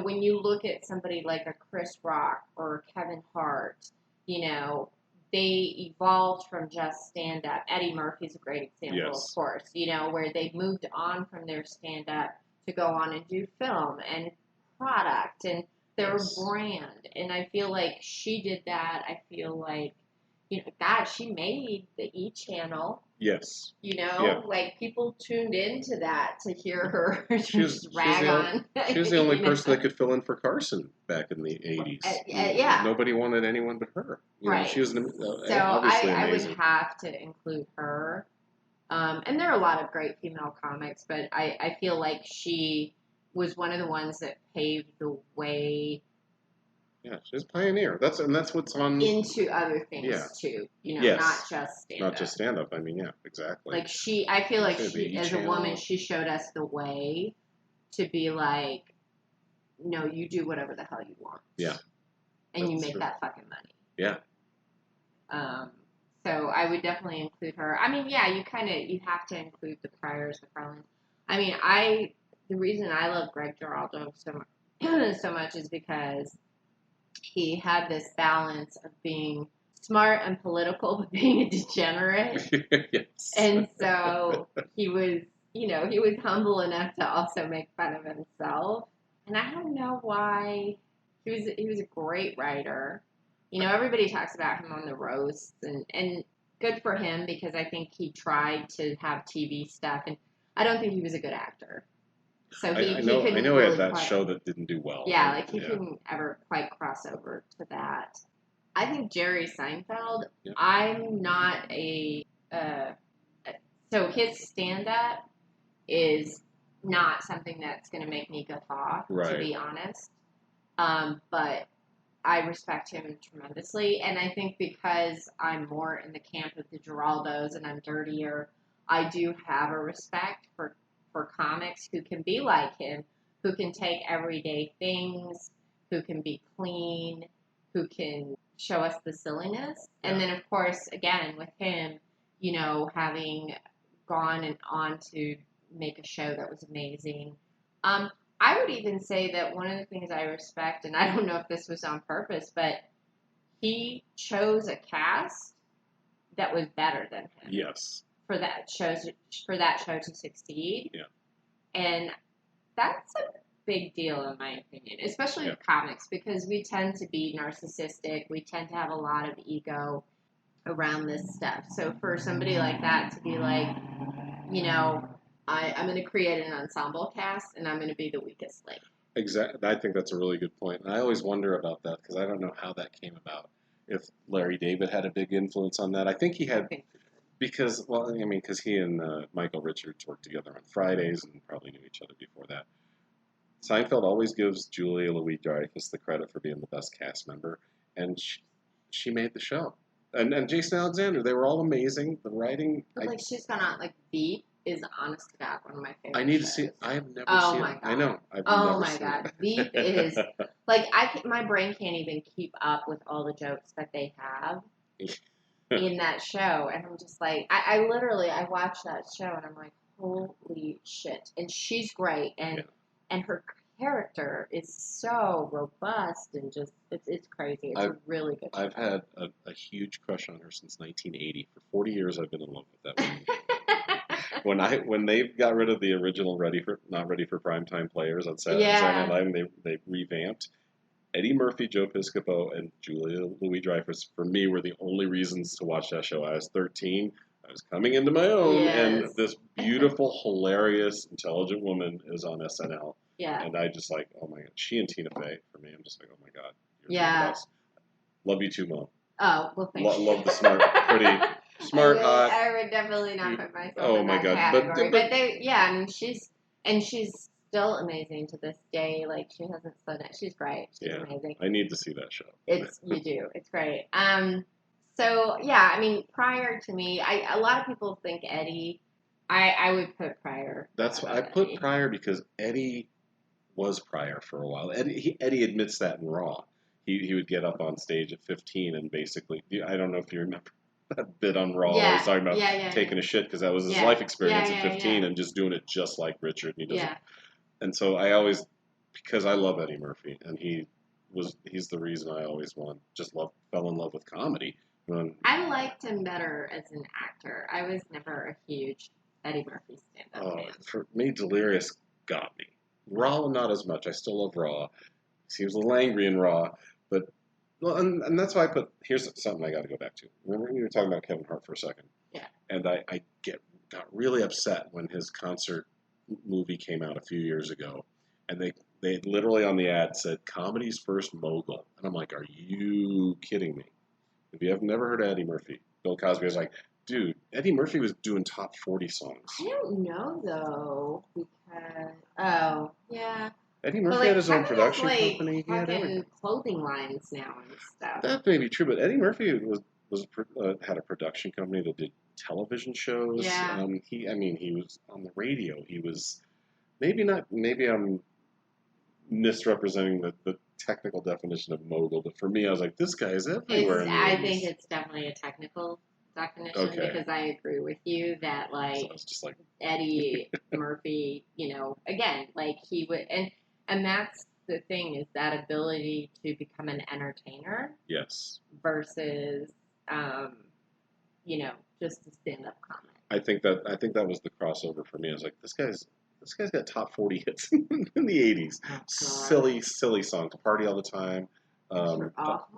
when you look at somebody like a Chris Rock or Kevin Hart, they evolved from just stand-up. Eddie Murphy's a great example, Yes. of course, where they moved on from their stand-up to go on and do film and product and their brand. And I feel like she did that. I feel like, God, she made the E! Channel. Yes. Like people tuned into that to hear her She's rag on. She was the only person that could fill in for Carson back in the 80s. Yeah. Nobody wanted anyone but her. Right. She was So obviously I would amazing. have to include her. And there are a lot of great female comics, but I feel like she was one of the ones that paved the way. Yeah, she's a pioneer. That's what's on Into other things too. Yes. Not just stand-up. Not just stand-up. I mean, yeah, exactly. Like I feel like The she, as a E-channel. woman, she showed us the way to be like, no, you do whatever the hell you want. Yeah. And you That's make true. that fucking money. Yeah. So I would definitely include her. I mean, yeah, you have to include the Pryors, the Carlins. I mean, the reason I love Greg Giraldo so much is because he had this balance of being smart and political, but being a degenerate. Yes. And so he was, he was humble enough to also make fun of himself. And I don't know why. He was a great writer. Everybody talks about him on the roasts, and good for him, because I think he tried to have TV stuff, and I don't think he was a good actor. So I know he had that show that didn't do well. Yeah, like he couldn't ever quite cross over to that. I think Jerry Seinfeld, I'm not so his stand-up is not something that's going to make me guffaw, to be honest. But I respect him tremendously, and I think because I'm more in the camp of the Giraldos and I'm dirtier, I do have a respect for comics who can be like him, who can take everyday things, who can be clean, who can show us the silliness. And then, of course, again, with him, having gone and on to make a show that was amazing. I would even say that one of the things I respect, and I don't know if this was on purpose, but he chose a cast that was better than him. Yes. For that show to succeed. Yeah. And that's a big deal in my opinion, especially with comics, because we tend to be narcissistic. We tend to have a lot of ego around this stuff. So for somebody like that to be like, I'm going to create an ensemble cast and I'm going to be the weakest link. Exactly. I think that's a really good point. And I always wonder about that because I don't know how that came about. If Larry David had a big influence on that. I think he had, because he and Michael Richards worked together on Fridays and probably knew each other before that. Seinfeld always gives Julia Louis-Dreyfus the credit for being the best cast member, and she made the show. And Jason Alexander, they were all amazing. The writing, but she's gone on Veep is honest to God one of my favorite. I need shows. to see it. I have never Oh seen my it. God. I know. I've Oh never my seen God, it. Veep is my brain can't even keep up with all the jokes that they have in that show, and I'm just like, I literally watched that show and I'm like, holy shit! And she's great, and her character is so robust and just it's crazy. It's a really good show. I've had a huge crush on her since 1980. For 40 years, I've been in love with that woman. When they got rid of the original not ready for primetime players on Saturday Night Live, and they revamped. Eddie Murphy, Joe Piscopo, and Julia Louis-Dreyfus, for me, were the only reasons to watch that show. I was 13. I was coming into my own, and this beautiful, hilarious, intelligent woman is on SNL. Yeah. And I just like, oh my God. She and Tina Fey, for me, I'm just like, oh my God. You're the best. Love you too, Mom. Oh, well, thank you. Love the smart, pretty, smart, hot. I would definitely not put myself in my that God. category. But she's still amazing to this day. Like, she hasn't slowed down. She's great. She's amazing. I need to see that show. You do. It's great. So, yeah, I mean, Pryor to me, a lot of people think Eddie. I would put Pryor. I put Pryor because Eddie was Pryor for a while. Eddie admits that in Raw. He would get up on stage at 15 and basically, I don't know if you remember that bit on Raw where he's talking about taking a shit because that was his life experience at 15 and just doing it just like Richard. And he doesn't. And so because I love Eddie Murphy and he's the reason I always fell in love with comedy. I liked him better as an actor. I was never a huge Eddie Murphy stand-up fan. For me, Delirious got me. Raw, not as much. I still love Raw. He was a little angry in Raw, but well, and that's why I put. Here's something I got to go back to. Remember we were talking about Kevin Hart for a second. Yeah. And I got really upset when his concert movie came out a few years ago, and they literally on the ad said "Comedy's first mogul," and I'm like, are you kidding me? If you have never heard of Eddie Murphy, Bill Cosby was like, dude, Eddie Murphy was doing top 40 songs. I don't know though, because yeah. Eddie But Murphy had his own Kevin has, production company. He had fucking everything. clothing lines now and stuff. That may be true, but Eddie Murphy had a production company that did television shows. Yeah. He was on the radio. He was maybe not. Maybe I'm misrepresenting the technical definition of mogul, but for me, I was like, this guy is everywhere. I think it's definitely a technical definition because I agree with you that So I was just like Eddie Murphy, again, he would, and that's the thing is that ability to become an entertainer. Yes. Versus, just a stand-up comic. I think that was the crossover for me. I was like, this guy's got top 40 hits in the 80s. Oh, silly songs. Party all the time. The Up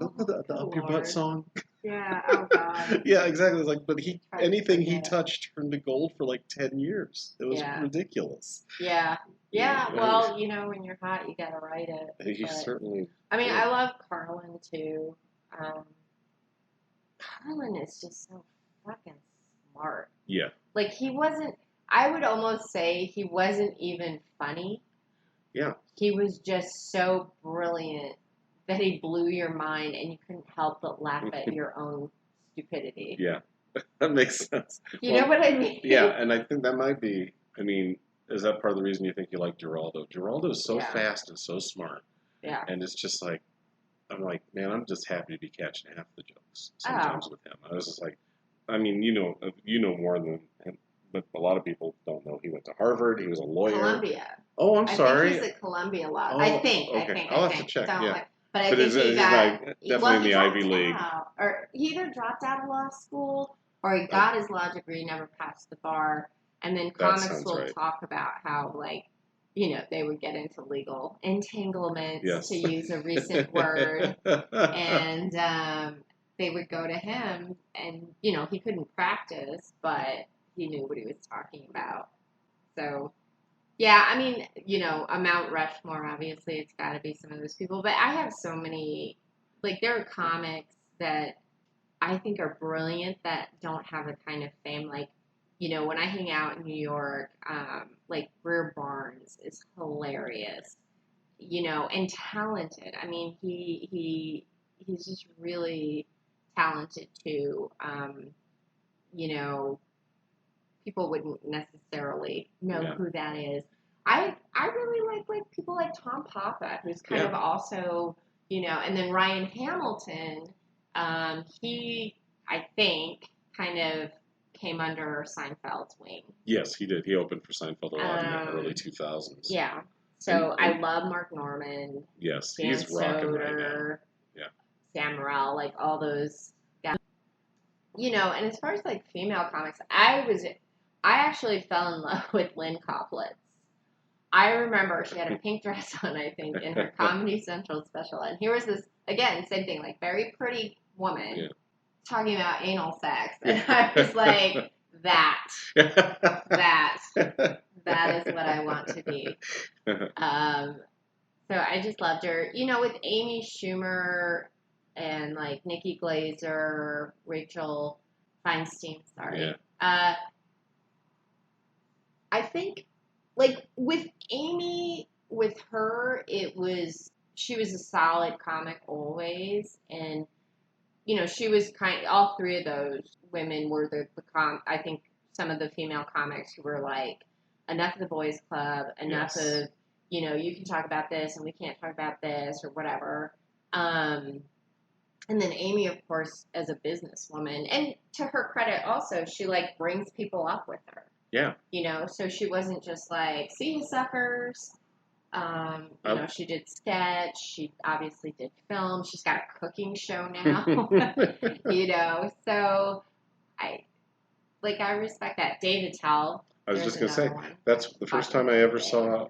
Your Butt song. Yeah, oh God. Yeah, exactly. It's like, but anything he forget. touched turned to gold for like 10 years. It was ridiculous. Yeah. Yeah, well, when you're hot, you gotta write it. He certainly. I mean, I love Carlin too. Carlin is just so fucking smart. Yeah. He wasn't, I would almost say he wasn't even funny. Yeah. He was just so brilliant that he blew your mind and you couldn't help but laugh at your own stupidity. Yeah. That makes sense. You know what I mean? Yeah, and I think that might be, is that part of the reason you think you like Geraldo? Geraldo is so fast and so smart. Yeah. And it's just like, I'm like, man, I'm just happy to be catching half the jokes sometimes with him. I was just like, you know more than him, but a lot of people don't know. He went to Harvard. He was a lawyer. Columbia. Oh, I'm sorry. I think he's at Columbia Law. Oh, I think. I'll have to check. But I think he got definitely in the Ivy League. Or he either dropped out of law school or he got his law degree, never passed the bar. And then comics will talk about how, they would get into legal entanglements, to use a recent word. And they would go to him and, he couldn't practice, but he knew what he was talking about. So, yeah, a Mount Rushmore, obviously, it's got to be some of those people. But I have so many, there are comics that I think are brilliant that don't have the kind of fame. When I hang out in New York, Greer Barnes is hilarious, and talented. He's just really talented too. People wouldn't necessarily know who that is. I really like people like Tom Papa, who's kind of also, and then Ryan Hamilton, he, I think, kind of came under Seinfeld's wing. Yes, he did. He opened for Seinfeld a lot in the early 2000s. Yeah. So I love Mark Norman. Yes, Dan he's rocking Soder, right now. Yeah. Sam Morril, all those guys. And as far as female comics, I actually fell in love with Lynn Coplitz. I remember she had a pink dress on, I think, in her Comedy Central special. And here was this, again, same thing, very pretty woman talking about anal sex. And I was like, that is what I want to be. So I just loved her. With Amy Schumer and Nikki Glazer, Rachel Feinstein, I think, with Amy, with her, she was a solid comic always, and, she was all three of those women were I think some of the female comics who were enough of the boys club, enough of, you can talk about this and we can't talk about this or whatever. And then Amy, of course, as a businesswoman, and to her credit also, she brings people up with her. Yeah. So she wasn't just see you suckers. She did sketch. She obviously did film. She's got a cooking show now. So I respect that. Dave Attell. I was just going to say, One. that's the first time I ever saw,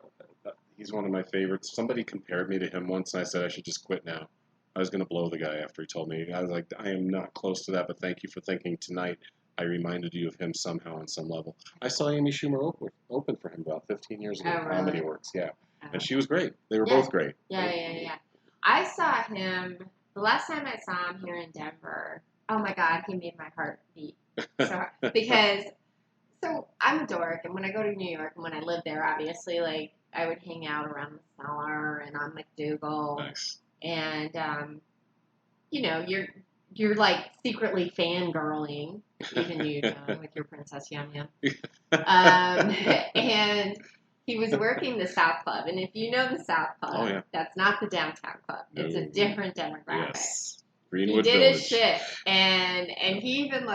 he's one of my favorites. Somebody compared me to him once, and I said I should just quit now. I was going to blow the guy after he told me. I was like, I am not close to that, but thank you for thinking tonight. I reminded you of him somehow on some level. I saw Amy Schumer open for him about 15 years ago. Oh, really? Comedy Works, yeah. And she was great. They were both great. Yeah. I saw him, the last time I saw him here in Denver, oh my God, he made my heart beat so hard. So I'm a dork, and when I go to New York, and when I live there, obviously, like, I would hang out around the Cellar and on McDougal. Nice. And, you're like secretly fangirling, even you, John, with your Princess Yum Yum. And he was working the South Club, and if you know the South Club, that's not the downtown club. It's a different demographic. Yes. Greenwood he did Village. his shit, and he even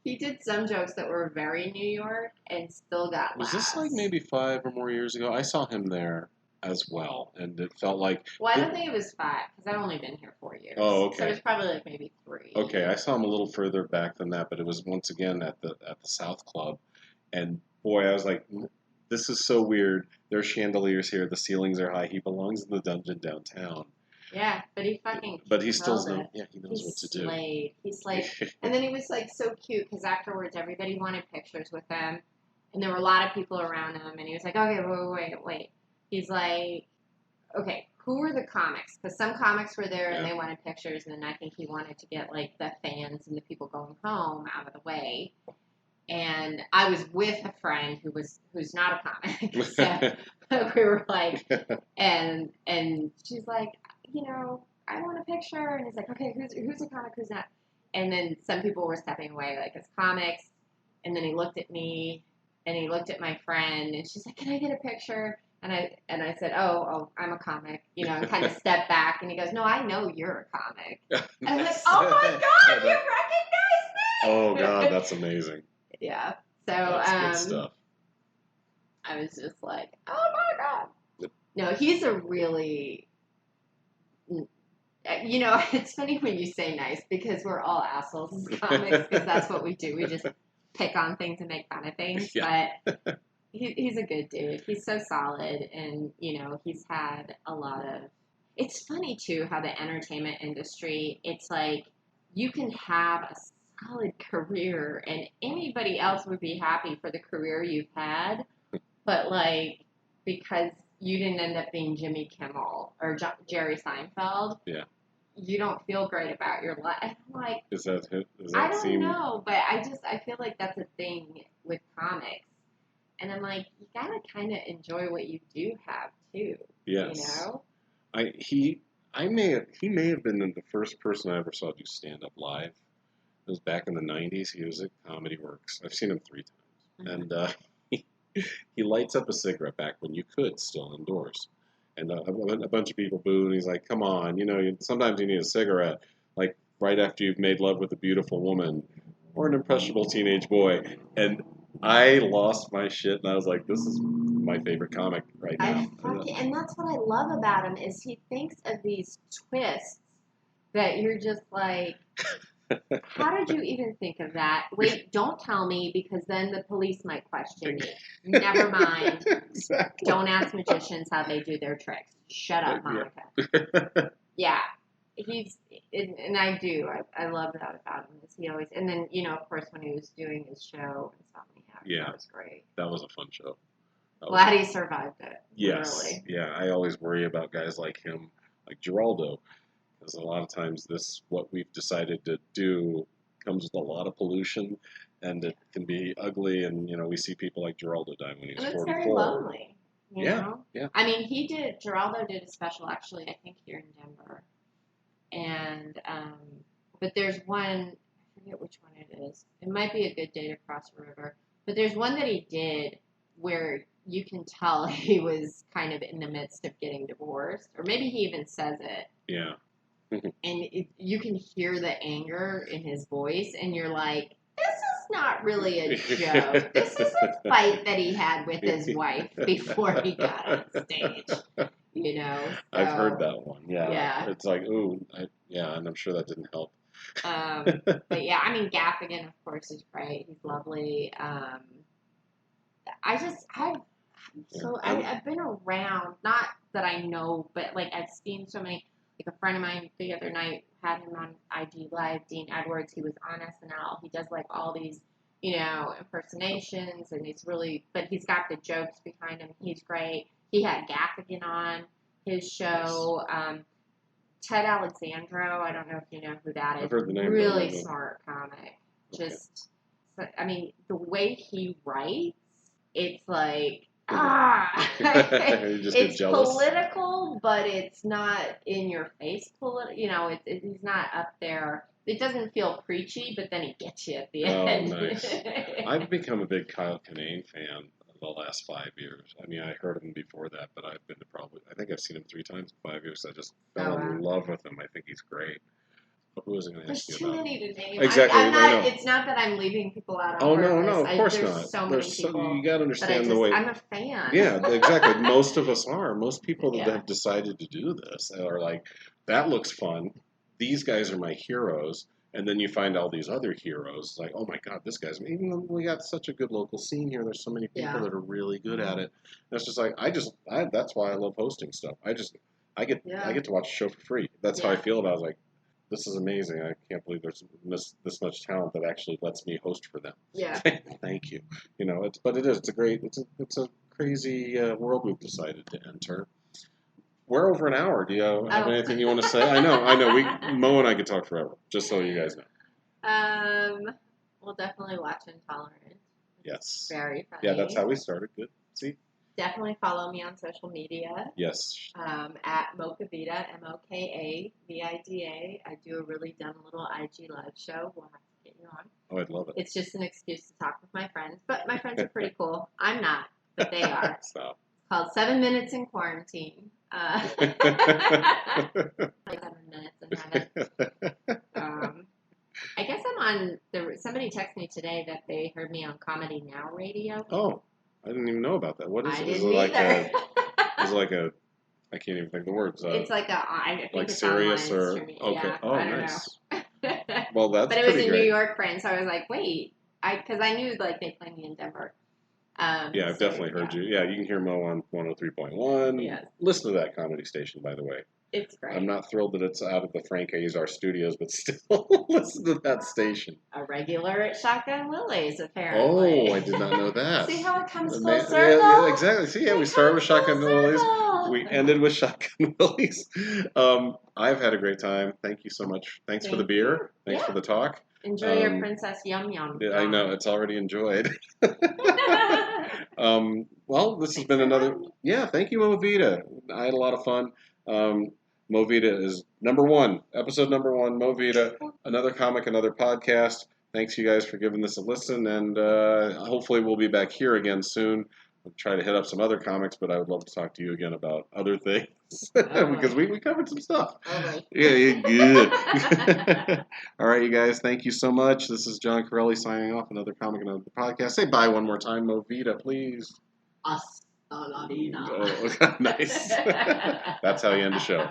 he did some jokes that were very New York and still got laughs. Was this like maybe 5 or more years ago? I saw him there as well, and it felt like... Well, I don't think it was 5, because I've only been here 4 years. Oh, okay. So it was probably like maybe 3. Okay, I saw him a little further back than that, but it was once again at the South Club, and boy, I was like, this is so weird. There's chandeliers here, the ceilings are high. He belongs in the dungeon downtown. Yeah, but he fucking But he still killed it. he knows what to do. He slayed. And then he was like so cute, because afterwards everybody wanted pictures with him, and there were a lot of people around him, and he was like, okay, wait. He's like, okay, who are the comics? Because some comics were there and they wanted pictures, and then I think he wanted to get like the fans and the people going home out of the way. And I was with a friend who's not a comic, so we were like, and she's like, I want a picture, and he's like, okay, who's a comic, who's not? And then some people were stepping away, like, as comics, and then he looked at me, and he looked at my friend, and she's like, can I get a picture? And I said, oh, I'm a comic, and kind of stepped back, and he goes, no, I know you're a comic. And I was like, oh my God, you recognize me! Oh God, that's amazing. Yeah. So, that's good stuff. I was just like, oh my God. No, he's a really, it's funny when you say nice, because we're all assholes as comics, because that's what we do. We just pick on things and make fun of things. Yeah. But he's a good dude. He's so solid, and, he's had a lot of, it's funny too how the entertainment industry, it's like, you can have a solid career, and anybody else would be happy for the career you've had, but like, because you didn't end up being Jimmy Kimmel or Jerry Seinfeld, you don't feel great about your life. I'm like, Does that I don't know, but I feel like that's a thing with comics, and I'm like, you gotta kind of enjoy what you do have too. Yes. He may have been the first person I ever saw do stand up live. It was back in the 90s. He was at Comedy Works. I've seen him 3 times. Mm-hmm. And he lights up a cigarette back when you could still indoors. And a bunch of people boo, and he's like, come on, sometimes you need a cigarette, like right after you've made love with a beautiful woman or an impressionable teenage boy. And I lost my shit, and I was like, this is my favorite comic right now. And that's what I love about him, is he thinks of these twists that you're just like, how did you even think of that? Wait, don't tell me, because then the police might question me. Never mind. Exactly. Don't ask magicians how they do their tricks. Shut up, Monica. Yeah. And I do. I love that about him. Is he always, and then, of course, when he was doing his show and stuff, that was great. That was a fun show. Glad he survived it. Yes. Literally. Yeah, I always worry about guys like him, like Geraldo. Because a lot of times what we've decided to do comes with a lot of pollution, and it can be ugly, and, we see people like Geraldo die when he was 44. And it's very lonely, you know? Yeah. I mean, Geraldo did a special, actually, I think here in Denver. And, but there's one, I forget which one it is. It might be A Good Day to Cross a River. But there's one that he did where you can tell he was kind of in the midst of getting divorced. Or maybe he even says it. Yeah. And you can hear the anger in his voice, and you're like, this is not really a joke. This is a fight that he had with his wife before he got on stage. You know, so, I've heard that one. Yeah. Yeah. It's like, ooh, and I'm sure that didn't help. But yeah, I mean, Gaffigan, of course, is great. He's lovely. I've been around, not that I know, but like I've seen so many. Like a friend of mine the other night had him on IG Live, Dean Edwards. He was on SNL. He does like all these, impersonations, and but he's got the jokes behind him. He's great. He had Gaffigan on his show. Ted Alexandro, I don't know if you know who that is. I've heard the name. Really smart comic. Just, I mean, the way he writes, it's like, You just get it's jealous. political, but it's not in your face political. He's not up there. It doesn't feel preachy, but then he gets you at the end. Oh, nice. I've become a big Kyle Kinane fan the last 5 years. I mean, I heard him before that, but I've been to I think I've seen him 3 times in 5 years. I just fell in love with him. I think he's great. But who was I going to ask you about? There's too many to name. Exactly. I'm not, it's not that I'm leaving people out on purpose. No, of course there's not. So many people. You got to understand the way. I'm a fan. Yeah, exactly. Most of us are. Most people that have decided to do this are like, that looks fun. These guys are my heroes. And then you find all these other heroes, like, oh my God, this guy's. Even though we got such a good local scene here, there's so many people that are really good at it. And it's just like that's why I love hosting stuff. I get to watch a show for free. That's how I feel about it. Like, this is amazing. I can't believe there's this much talent that actually lets me host for them. Yeah. Thank you. But it is. It's a crazy world we've decided to enter. We're over an hour. Do you have anything you want to say? I know. Mo and I could talk forever, just so you guys know. We'll definitely watch Intolerant. Yes. Very funny. Yeah, that's how we started. Good. See? Definitely follow me on social media. Yes. At Mocha Vida, MOKAVIDA. I do a really dumb little IG live show. We'll have to get you on. Oh, I'd love it. It's just an excuse to talk with my friends. But my friends are pretty cool. I'm not, but they are. Stop. It's called 7 Minutes in Quarantine. 7 minutes in heaven. I guess I'm on. Somebody texted me today that they heard me on Comedy Now radio. Oh, I didn't even know about that. What is I it? didn't Is it like either. Is it like a? I can't even think of the words. It's like I think like it's Sirius online or streaming. okay. Yeah, Oh, I don't nice. know. Well, that's but it was pretty a great. New York friend, so I was like, wait, because I knew like they played me in Denver. Yeah, I've definitely heard you. Yeah, you can hear Mo on 103.1. Yes. Listen to that comedy station, by the way. It's great. I'm not thrilled that it's out of the Frank Azar studios, but still listen to that station. A regular at Shotgun Willie's, apparently. Oh, I did not know that. See how it comes full Yeah, circle? yeah, exactly. See, we started with Shotgun full Willie's. circle. We ended with Shotgun Willie's. I've had a great time. Thank you so much. Thanks for the beer. Thanks for the talk. Enjoy your Princess Yum Yum. Yeah, I know. It's already enjoyed. Well, this has been another... Yeah, thank you, Mo Vida. I had a lot of fun. Mo Vida is episode number 1, Mo Vida. Another comic, another podcast. Thanks, you guys, for giving this a listen, and hopefully we'll be back here again soon. We'll try to hit up some other comics, but I would love to talk to you again about other things because we covered some stuff. Right. Yeah, good. All right, you guys, thank you so much. This is John Corelli signing off. Another comic, another podcast. Say bye one more time, Mo Vida, please. Hasta la vida. Oh, nice. That's how you end the show.